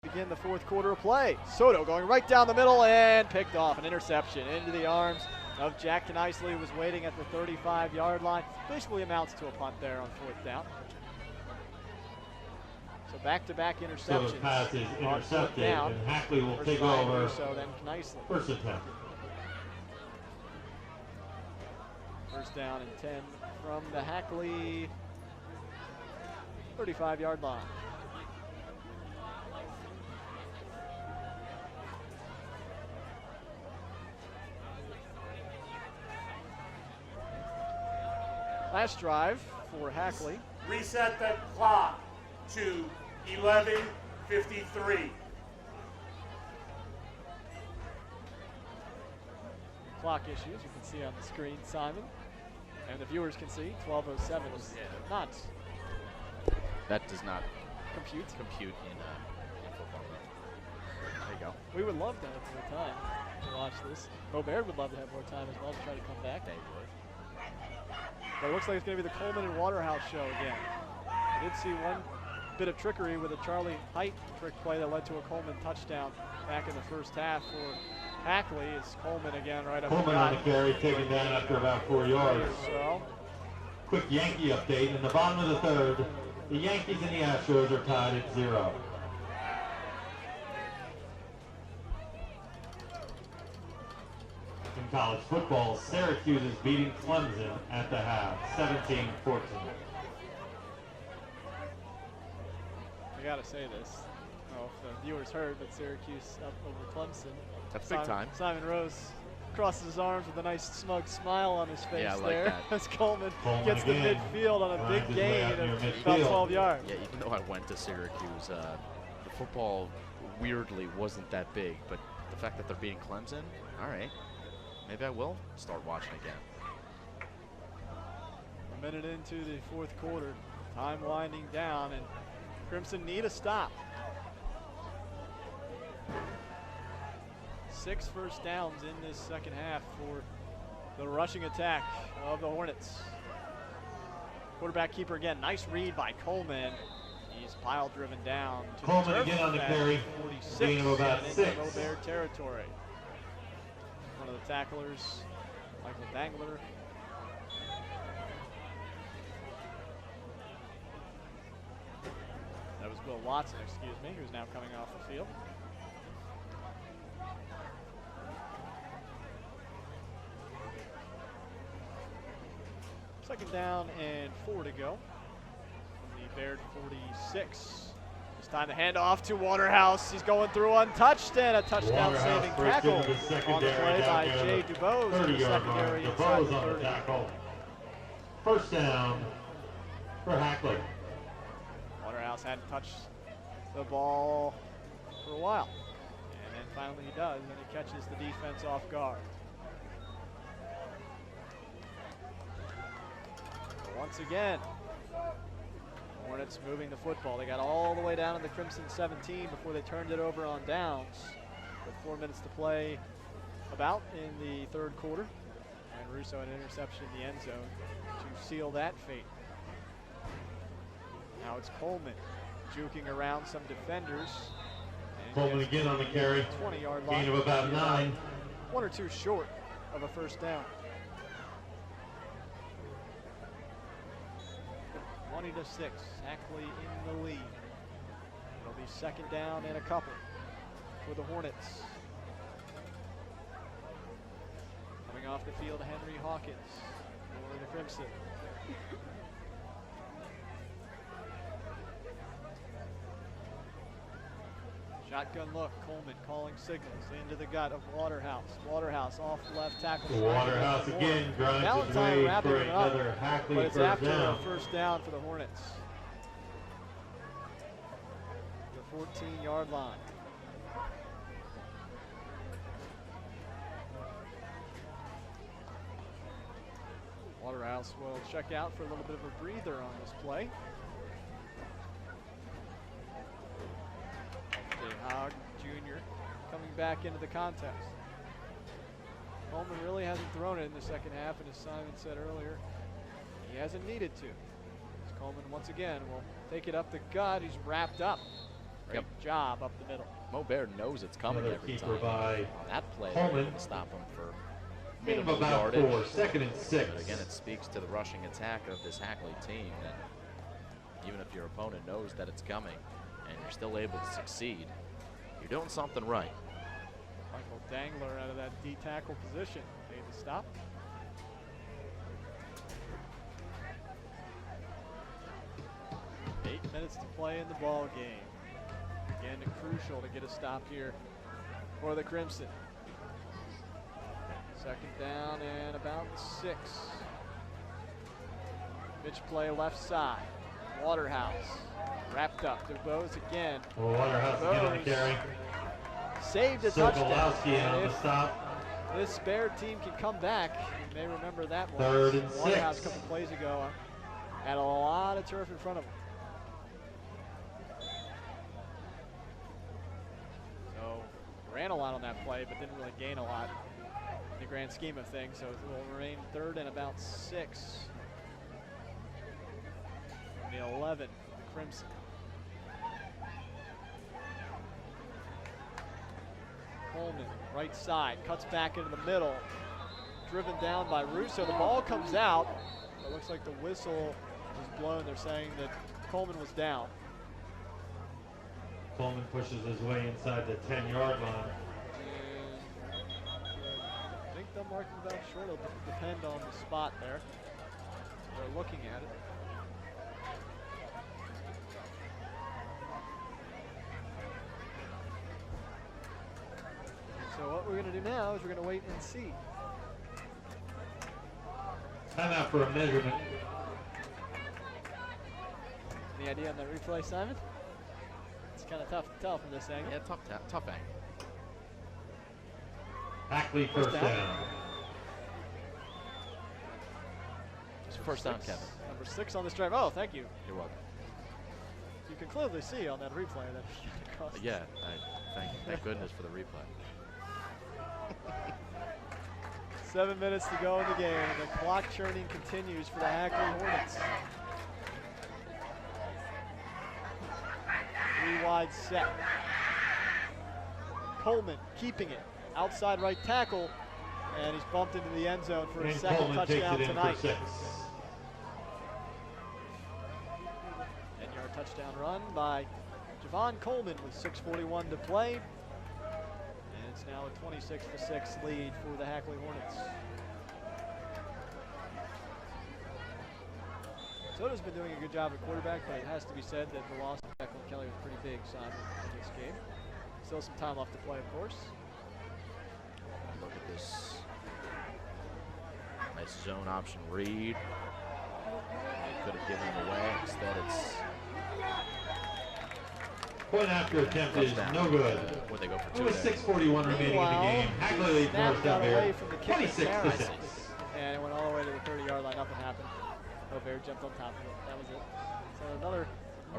Begin the 4th quarter of play. Soto going right down the middle and picked off an interception into the arms of Jack Knisely, who was waiting at the 35-yard line. Basically amounts to a punt there on 4th down. So back-to-back interceptions. So the pass is intercepted, and Hackley will take over. So then Knisely. 1st and 10. 1st down and 10 from the Hackley 35-yard line. Last drive for Hackley. Reset the clock to 11:53. Clock issues, you can see on the screen, Simon. And the viewers can see 12:07 is not. That does not compute in football. There you go. We would love to have more time to watch this. Mo Baird would love to have more time as well to try to come back. They would. But it looks like it's going to be the Coleman and Waterhouse show again. I did see one bit of trickery with a Charlie Height trick play that led to a Coleman touchdown back in the first half for Hackley. It's Coleman again right up. Coleman on the carry, taken down after about 4 yards. So. Quick Yankee update. In the bottom of the 3rd, the Yankees and the Astros are tied at 0. In college football, Syracuse is beating Clemson at the half, 17-14. I gotta say this. I don't know if the viewers heard, but Syracuse up over Clemson. That's big time. Simon Rose crosses his arms with a nice smug smile on his face there. Like as Coleman gets the midfield on a big gain of about 12 yards. Yeah, even though I went to Syracuse, the football weirdly wasn't that big, but the fact that they're beating Clemson, all right. Maybe I will start watching again. A minute into the 4th quarter, time winding down, and Crimson need a stop. 6 first downs in this second half for the rushing attack of the Hornets. Quarterback keeper again, nice read by Coleman. He's pile driven down to Coleman the again on the carry, 46 gain of about 6. Mo Baird territory. One of the tacklers, Michael Dangler. That was Will Watson, excuse me, who's now coming off the field. Second down and 4 to go. From the Beard 46. It's time to hand off to Waterhouse. He's going through untouched, and a touchdown-saving tackle on the play by Jay Dubose in the secondary inside the 30. First down for Hackley. Waterhouse hadn't touched the ball for a while, and then finally he does, and he catches the defense off guard. But once again, Hornets moving the football. They got all the way down in the Crimson 17 before they turned it over on downs with 4 minutes to play about in the third quarter. And Russo an interception in the end zone to seal that fate. Now it's Coleman juking around some defenders. Coleman again on the carry. 20-yard line. Gain of about 9. 1 or 2 short of a first down. 20-6, Hackley in the lead. It'll be second down and a couple for the Hornets. Coming off the field, Henry Hawkins for the Crimson. Shotgun look, Coleman calling signals into the gut of Waterhouse. Waterhouse off left tackle. Waterhouse again grinds his way for another Hackley but it's first after down. a first down for the Hornets. The 14-yard line. Waterhouse will check out for a little bit of a breather on this play. Hogg Jr. coming back into the contest. Coleman really hasn't thrown it in the second half, and as Simon said earlier, he hasn't needed to. As Coleman once again will take it up the gut. He's wrapped up. Great job up the middle. Mo Bear knows it's coming Another every keeper time. by That play Coleman. didn't stop him for Gain of minimal about yardage. 4, second and 6. But again, it speaks to the rushing attack of this Hackley team that even if your opponent knows that it's coming and you're still able to succeed, you're doing something right. Michael Dangler out of that D tackle position. Made the stop. Eight minutes to play in the ball game. Again, crucial to get a stop here for the Crimson. Second down and about 6. Pitch play left side. Waterhouse wrapped up. DuBose again. Waterhouse again on the carry. Saved a touchdown. Sokolowski in on And the if stop. this Bear team can come back, you may remember that one. Third and Waterhouse 6. a couple plays ago had a lot of turf in front of him. So ran a lot on that play, but didn't really gain a lot in the grand scheme of things. So it will remain third and about 6. From the 11, the Crimson. Coleman, right side, cuts back into the middle. Driven down by Russo. The ball comes out. It looks like the whistle was blown. They're saying that Coleman was down. Coleman pushes his way inside the 10-yard line. And I think they'll mark him down short. It'll depend on the spot there. They're looking at it. So what we're going to do now is we're going to wait and see. Time out for a measurement. Any idea on that replay, Simon? It's kind of tough to tell from this angle. Yeah, tough angle. Hackley first down. It's first down, Kevin. Number 6 on this drive. Oh, thank you. You're welcome. You can clearly see on that replay that he got across. Yeah, thank goodness for the replay. 7 minutes to go in the game. The clock churning continues for the Hackley Hornets. 3 wide set. Coleman keeping it. Outside right tackle. And he's bumped into the end zone for his And second Coleman takes touchdown it in tonight. for 6. 10-yard touchdown run by Javon Coleman with 6:41 to play. And it's now a 26-6 lead for the Hackley Hornets. Soto's been doing a good job at quarterback, but it has to be said that the loss of Declan Kelly was pretty big, Simon, in this game. Still some time left to play, of course. Look at this. Nice zone option read. They could have given it away. Instead, it's Point after attempt is no good. Would they go for two? With 6:41 remaining in the game, Hackley leads Morristown-Beard 26-6. And it went all the way to the 30-yard line. Nothing happened. Bear jumped on top of it. That was it. So another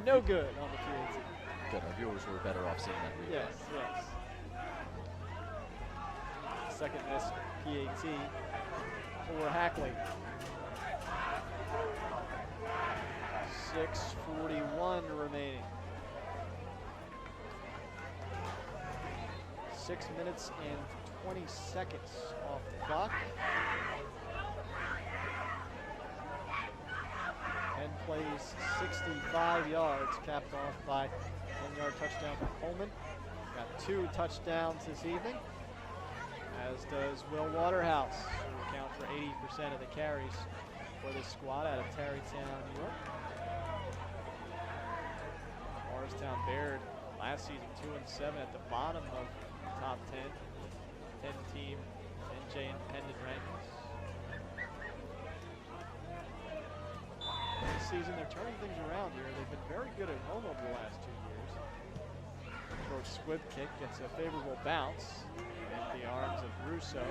no good on the PAT. Good. Our viewers were better off seeing that read. Yes, yes. Second miss PAT for Hackley. 6:41 remaining. 6 minutes and 20 seconds off the clock. 10 plays, 65 yards, capped off by 10-yard touchdown for Coleman. Got 2 touchdowns this evening, as does Will Waterhouse, who account for 80% of the carries for this squad out of Tarrytown, New York. Morristown-Beard last season 2-7 at the bottom of the top 10-team NJ independent rankings. This season, they're turning things around here. They've been very good at home over the last 2 years. Short squib kick gets a favorable bounce in the arms of Russo.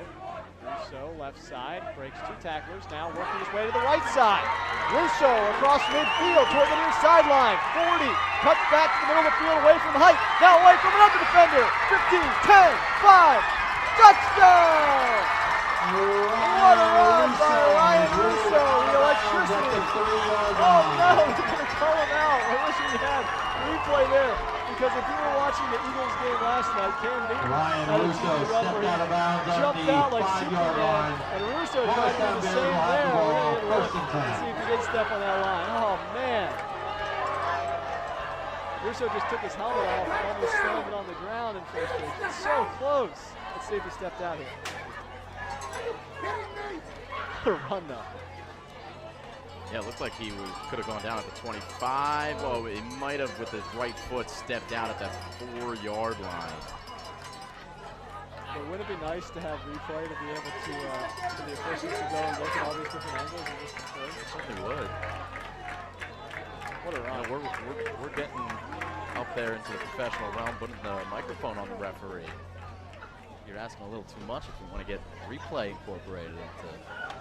Russo, left side, breaks 2 tacklers, now working his way to the right side. Russo across midfield toward the near sideline. 40, cuts back to the middle of the field, away from the height, now away from another defender. 15, 10, 5, touchdown! What a run by Ryan Russo, the electricity. Oh no, they're going to call him out. I wish we had replay there, because if you were watching the Eagles game last night, Cam Newton Ryan Russo stepped out of bounds on the 5-yard line. And Russo tried to do the same there. First and 10. Let's see if he did step on that line. Oh man. Russo just took his helmet off and almost slammed it on the ground in frustration. So close. Let's see if he stepped out here. What a run though. Yeah, it looked like he could have gone down at the 25. Oh, he might have, with his right foot, stepped out at that 4-yard line. But wouldn't it be nice to have replay to be able to, for the officials to go and look at all these different angles and just confirm? It certainly would. What a run. You know, we're getting up there into the professional realm, putting the microphone on the referee. You're asking a little too much if you want to get replay incorporated into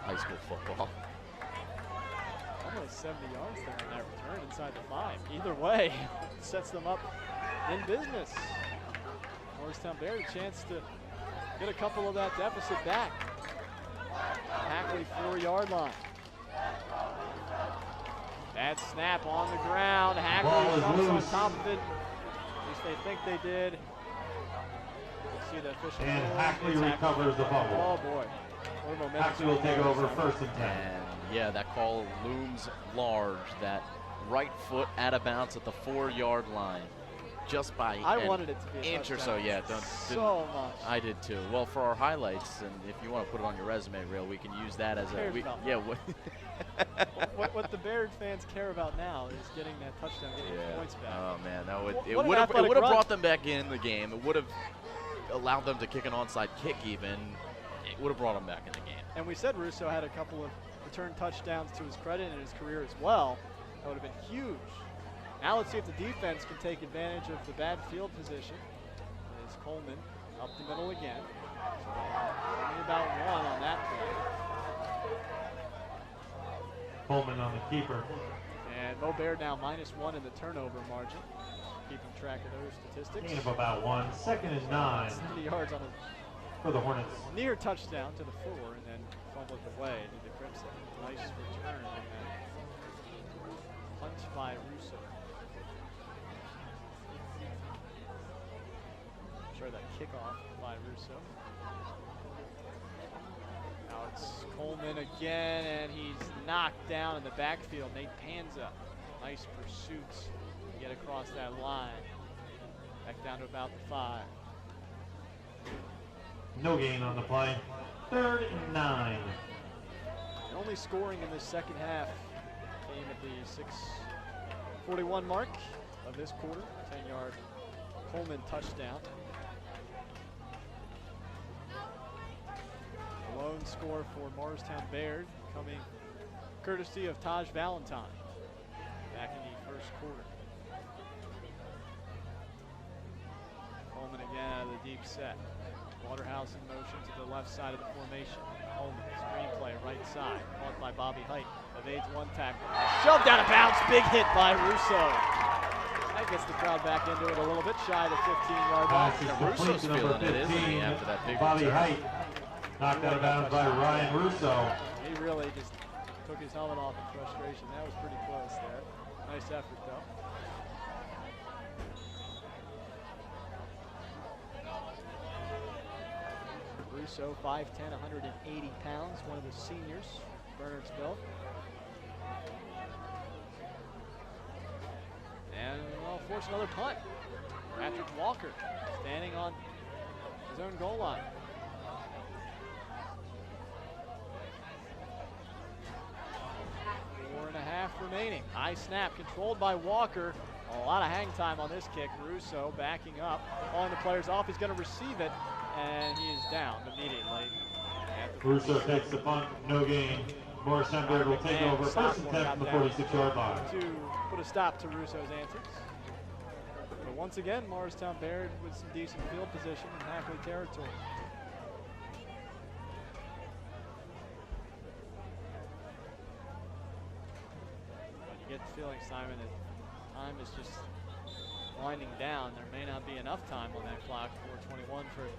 high school football. Almost 70 yards there on that return inside the 5. Either way, sets them up in business. Morristown-Beard a chance to get a couple of that deficit back. Hackley 4-yard line. Bad snap on the ground. Hackley jumps on top of it. At least they think they did. See the official. And Hackley recovers the fumble. Oh boy. What a momentum. Hackley will take over first and 10. And yeah, that call looms large. That right foot out of bounds at the 4-yard line. Just by I wanted it to be an inch or so, yeah. So much. I did too. Well, for our highlights, and if you want to put it on your resume reel, we can use that as a what the Bears fans care about now is getting that touchdown, getting points back. Oh man, that would What it an would have athletic run. brought them back in the game. It would have allowed them to kick an onside kick even. It would have brought them back in the game. And we said Russo had a couple of return touchdowns to his credit in his career as well. That would have been huge. Now let's see if the defense can take advantage of the bad field position. It's Coleman up the middle again. So only about 1 on that play. Coleman on the keeper. And Mo Baird now -1 in the turnover margin. Keeping track of those statistics. Gain of about 1. Second and 9 70 yards on a for the Hornets. near touchdown to the 4, and then fumbled away to the Crimson. Nice return and then punt by Russo. Sure, that kickoff by Russo. Now it's Coleman again, and he's knocked down in the backfield. Nate Panza, nice pursuit get across that line. Back down to about the 5. No gain on the play. 3rd and 9. The only scoring in the second half came at the 6:41 mark of this quarter. 10-yard Coleman touchdown. The lone score for Morristown-Beard coming courtesy of Taj Valentine back in the first quarter. Coleman again out of the deep set. Waterhouse in motion to the left side of the formation. Coleman, screenplay, right side, caught by Bobby Height, evades one tackle. Shoved out of bounds, big hit by Russo. That gets the crowd back into it a little bit, shy of the 15-yard line. Pass is Yeah, complete Russo's to number feeling it, 15. isn't he, after that big Bobby return? Height knocked out of bounds by Ryan Russo. He really just took his helmet off in frustration. That was pretty close there. Nice effort, though. Russo, 5'10", 180 pounds, one of the seniors, Bernardsville. And well, force another punt. Patrick Walker standing on his own goal line. 4.5 remaining. High snap controlled by Walker. A lot of hang time on this kick. Russo backing up, calling the players off. He's going to receive it, and he is down immediately. Russo takes the punt, no gain. Morristown-Beard will take over 1st and 10 from the 46-yard line. To put a stop to Russo's antics. But once again, Morristown-Beard with some decent field position in Hackley territory. But you get the feeling, Simon, that time is just winding down. There may not be enough time on that clock, 4:21, for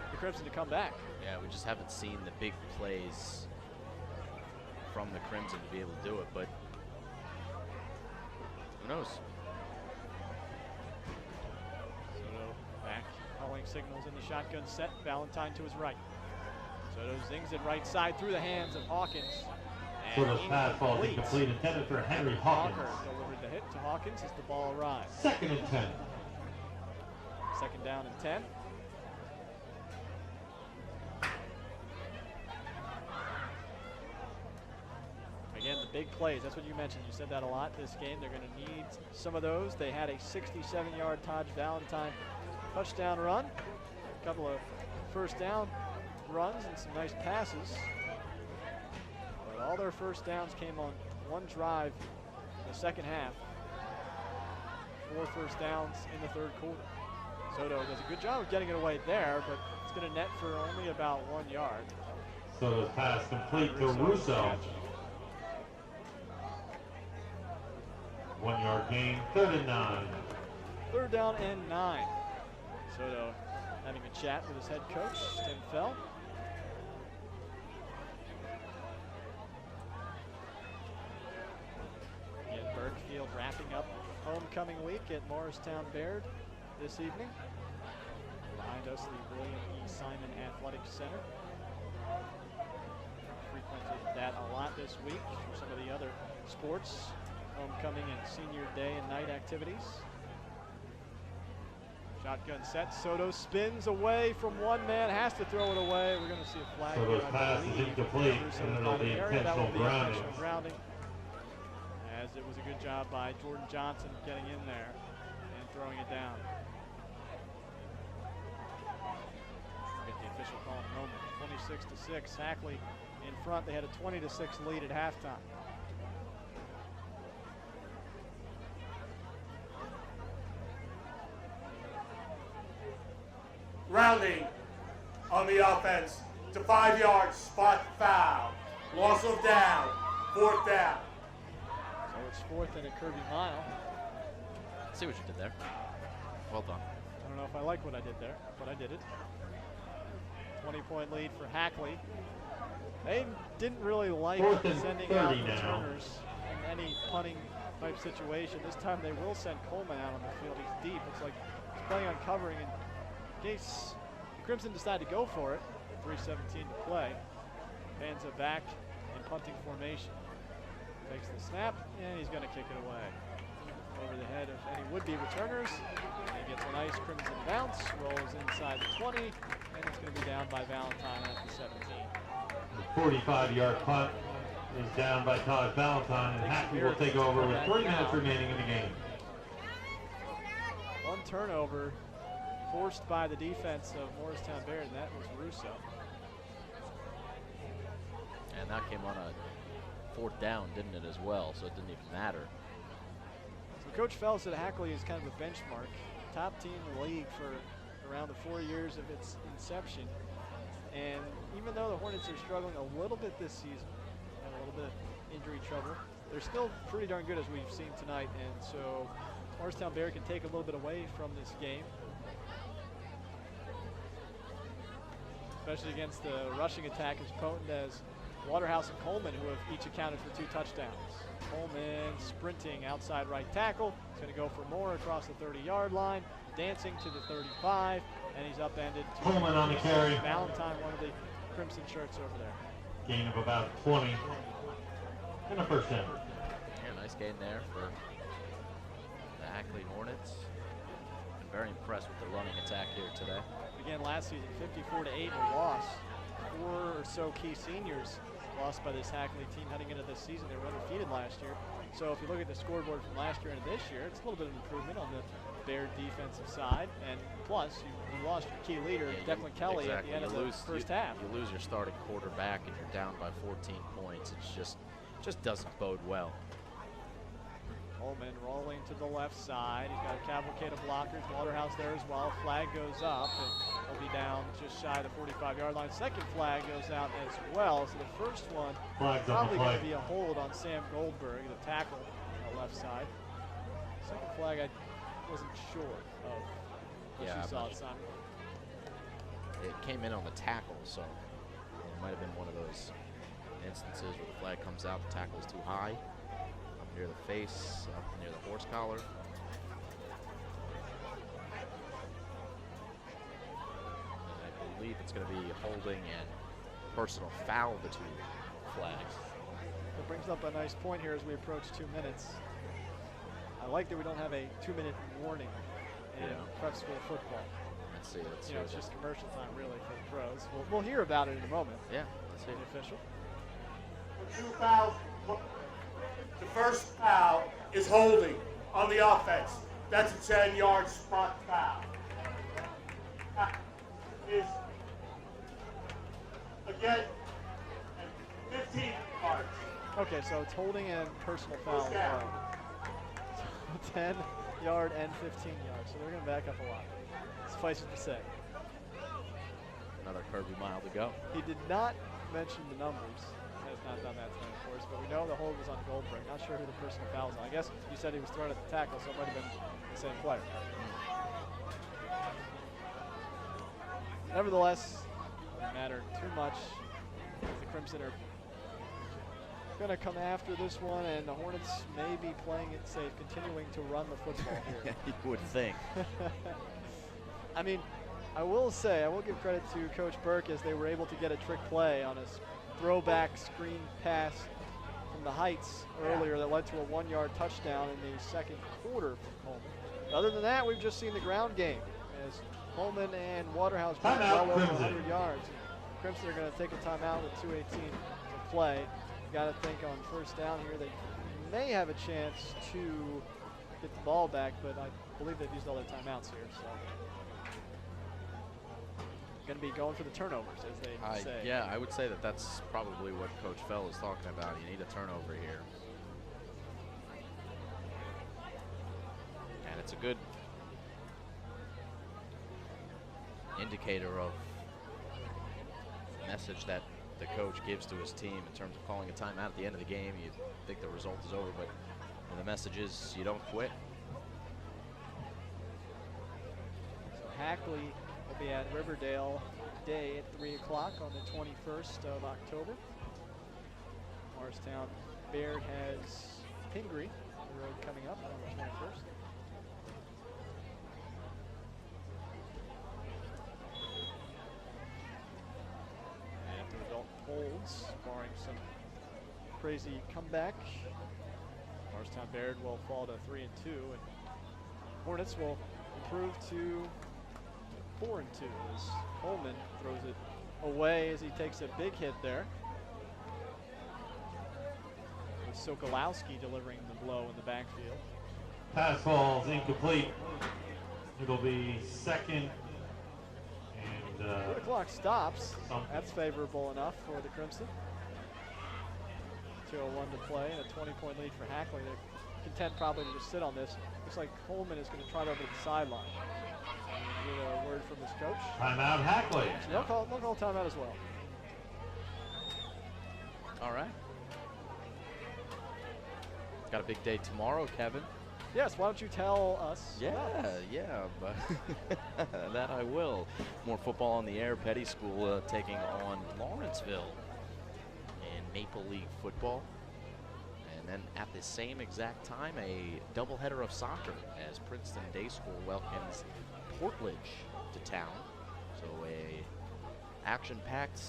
the Crimson to come back. Yeah, we just haven't seen the big plays from the Crimson to be able to do it, but who knows? Soto back, calling signals in the shotgun set. Valentine to his right. Soto zings it right side through the hands of Hawkins. Soto's pass falls incomplete, intended for Henry Hawkins. Walker delivered the hit to Hawkins as the ball arrives. 2nd and 10. 2nd down and 10. Again, the big plays, that's what you mentioned. You said that a lot this game. They're going to need some of those. They had a 67-yard Taj Valentine touchdown run, a couple of first down runs and some nice passes. But all their first downs came on one drive in the second half. 4 first downs in the third quarter. Soto does a good job of getting it away there, but it's going to net for only about 1 yard. Soto's pass complete to Russo. 1 yard gain, 3rd and 9. 3rd down and 9. Soto having a chat with his head coach, Tim Fell. Again, Burke Field wrapping up homecoming week at Morristown-Beard this evening. Behind us, the William E. Simon Athletic Center. Frequented that a lot this week for some of the other sports, homecoming and senior day and night activities. Shotgun set, Soto spins away from one man, has to throw it away. We're going to see a flag. Soto's pass is incomplete, and it'll be intentional grounding. As it was a good job by Jordan Johnson getting in there and throwing it down. Get the official call in a moment. 26-6, Hackley in front. They had a 20-6 lead at halftime. Rounding on the offense. It's a 5-yard spot foul. Loss of down. 4th down. So it's 4th and a Kirby mile. See what you did there. Well done. I don't know if I like what I did there, but I did it. 20-point lead for Hackley. They didn't really like sending out returners in any punting type situation. This time they will send Coleman out on the field. He's deep. It's like he's playing on covering in case the Crimson decide to go for it. 3:17 to play. Hands it back in punting formation. Takes the snap, and he's going to kick it away. over the head of any would-be returners. And he gets a nice crimson bounce, rolls inside the 20, and it's going to be down by Valentine at the 17. The 45-yard punt is down by Todd Valentine, and Hackley will take over with 3 minutes remaining in the game. One turnover forced by the defense of Morristown-Beard, and that was Russo. And that came on a 4th down, didn't it, as well? So it didn't even matter. So Coach Fell said Hackley is kind of a benchmark. Top team in the league for around the 4 years of its inception. And even though the Hornets are struggling a little bit this season, and a little bit of injury trouble, they're still pretty darn good as we've seen tonight. And so Morristown-Beard can take a little bit away from this game, especially against the rushing attack as potent as Waterhouse and Coleman, who have each accounted for 2 touchdowns. Coleman sprinting outside right tackle. He's going to go for more across the 30-yard line, dancing to the 35, and he's upended. Coleman on the carry. Valentine, one of the crimson shirts over there. Gain of about 20 and a first down. Yeah, nice gain there for the Hackley Hornets. Been very impressed with the running attack here today. Again, last season, 54-8 in a loss. 4 or so key seniors lost by this Hackley team heading into this season. They were undefeated last year. So if you look at the scoreboard from last year into this year, it's a little bit of improvement on the Bear defensive side. And plus, you lost your key leader, Declan Kelly, exactly. at the end of the first half. You lose your starting quarterback and you're down by 14 points. It's just doesn't bode well. Coleman rolling to the left side. He's got a cavalcade of blockers. Waterhouse there as well. Flag goes up, and he'll be down just shy of the 45-yard line. Second flag goes out as well. So the first one probably going to be a hold on Sam Goldberg, the tackle on the left side. Second flag, I wasn't sure of what you saw, Simon. It came in on the tackle, so it might have been one of those instances where the flag comes out, the tackle is too high. Near the face, up near the horse collar. I believe it's going to be holding and personal foul, the 2 flags. It brings up a nice point here as we approach 2 minutes. I like that we don't have a 2-minute warning in prep school football. Let's see. It's just commercial time, really, for the pros. We'll hear about it in a moment. Yeah, let's see. The official. 2 fouls. The first foul is holding on the offense. That's a 10-yard spot foul. Is again at 15 yards. Okay, so it's holding and personal foul. 10-yard and 15 yards. So they're going to back up a lot. Suffice it to say. Another Kirby mile to go. He did not mention the numbers. Has not done that tonight, of course, but we know the hold was on Goldberg. Not sure who the personal foul was on. I guess you said he was thrown at the tackle, so it might have been the same player. Nevertheless, doesn't matter too much. The Crimson are going to come after this one, and the Hornets may be playing it safe, continuing to run the football here. You would think. I mean, I will give credit to Coach Burke as they were able to get a trick play on a throwback screen pass from the heights earlier that led to a 1-yard touchdown in the second quarter from Coleman. Other than that, we've just seen the ground game as Coleman and Waterhouse both well over 100 yards. Crimson are going to take a timeout with 2:18 to play. Got to think on first down here they may have a chance to get the ball back, but I believe they've used all their timeouts here. So going to be going for the turnovers, as they say. Yeah, I would say that that's probably what Coach Fell is talking about. You need a turnover here. And it's a good indicator of the message that the coach gives to his team in terms of calling a timeout at the end of the game. You think the result is over, but the message is you don't quit. So Hackley will be at Riverdale today at 3 o'clock on the 21st of October. Morristown-Beard has Pingree on the road coming up on the 21st. And the result holds, barring some crazy comeback. Morristown-Beard will fall to 3-2, and Hornets will improve to 4-2 as Coleman throws it away as he takes a big hit there. With Sokolowski delivering the blow in the backfield. Pass falls incomplete. It'll be second and The clock stops. something. That's favorable enough for the Crimson. 2:01 to play and a 20-point lead for Hackley. They're content probably to just sit on this. Looks like Coleman is going to trot over to the sideline. Get a word from his coach. Timeout Hackley. No call timeout as well. All right. Got a big day tomorrow, Kevin. Yes, why don't you tell us? about this? Yeah, but that I will. More football on the air. Petty School taking on Lawrenceville in Maple League football. And then at the same exact time, a doubleheader of soccer as Princeton Day School welcomes Portledge to town. So a action-packed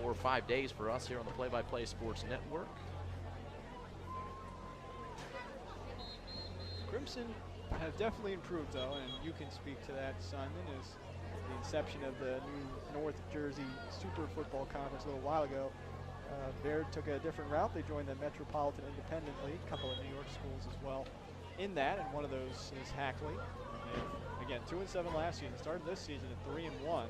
4 or 5 days for us here on the Play-by-Play Sports Network. Crimson have definitely improved, though, and you can speak to that, Simon, as the inception of the new North Jersey Super Football Conference a little while ago. Beard took a different route. They joined the Metropolitan Independent League, a couple of New York schools as well in that, and one of those is Hackley. And again, 2-7 last season, started this season at 3-1.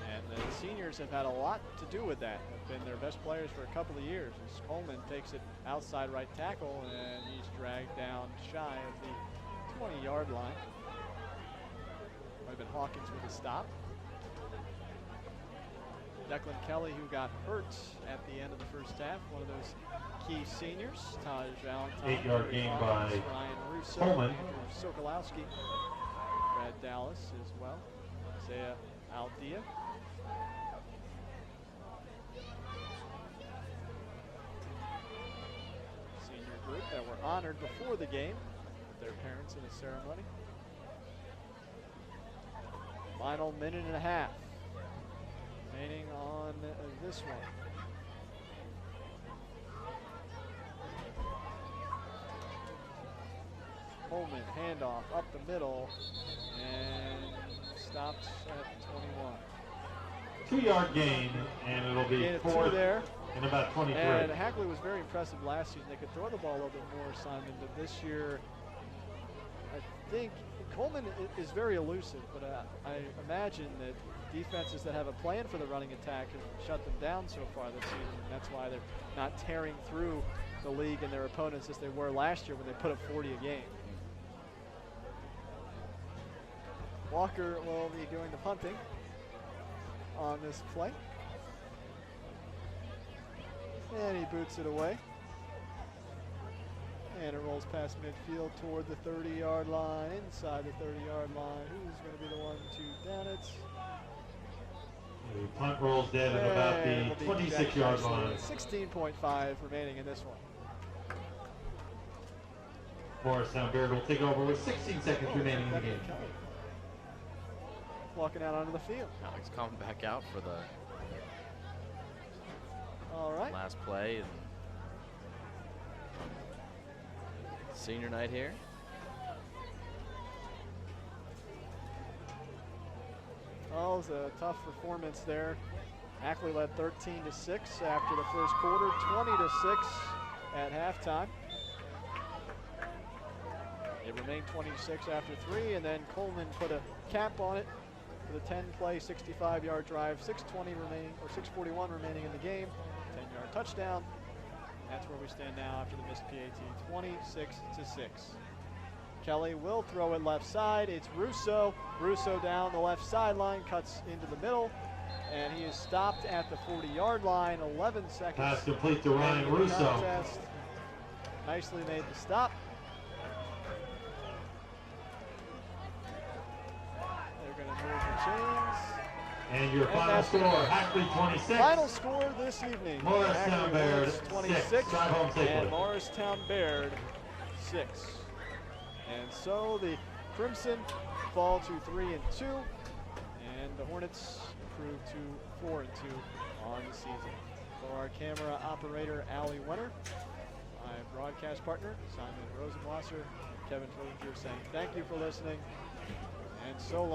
And the seniors have had a lot to do with that. Have been their best players for a couple of years. As Coleman takes it outside right tackle, and he's dragged down shy of the 20-yard line. Might have been Hawkins with a stop. Declan Kelly, who got hurt at the end of the first half, one of those key seniors. Taj Valentine. 8-yard gain by Ryan Russo, Coleman. Andrew Sokolowski, Brad Dallas as well. Isaiah Aldea. Senior group that were honored before the game with their parents in a ceremony. Final minute and a half remaining on this one. Coleman, handoff up the middle, and stopped at 21. 2-yard gain, and it'll be Gain of 2 fourth there. and about 23. And Hackley was very impressive last season. They could throw the ball a little bit more, Simon, but this year, I think Coleman is very elusive, but I imagine that defenses that have a plan for the running attack have shut them down so far this season, and that's why they're not tearing through the league and their opponents as they were last year when they put up 40 a game. Walker will be doing the punting on this play. And he boots it away. And it rolls past midfield toward the 30-yard line, inside the 30-yard line. Who's going to be the one to down it? The punt rolls dead at about the 26-yard line. 16.5 remaining in this one. Morristown-Beard will take over with 16 seconds remaining in the game. Walking out onto the field. Alex coming back out for the All right. last play. And senior night here. Oh, it was a tough performance there. Hackley led 13-6 after the first quarter, 20-6 at halftime. It remained 26 after 3, and then Coleman put a cap on it with a 10-play, 65-yard drive, 6:41 remaining in the game, 10-yard touchdown. That's where we stand now after the missed PAT, 26-6. Kelly will throw it left side. It's Russo. Russo down the left sideline, cuts into the middle, and he is stopped at the 40-yard line. 11 seconds. Pass complete to Ryan into the Russo. contest. Nicely made the stop. They're going to move the chains. And your final that's score, it. Hackley 26. Final score this evening. Morristown-Beard Hackley 6. 26 Drive home safely. and Morristown-Beard 6. And so the Crimson fall to 3-2, and the Hornets improve to 4-2 on the season. For our camera operator, Allie Wenner, I'm broadcast partner, Simon Rosenwasser, Kevin Trillinger, saying thank you for listening, and so long.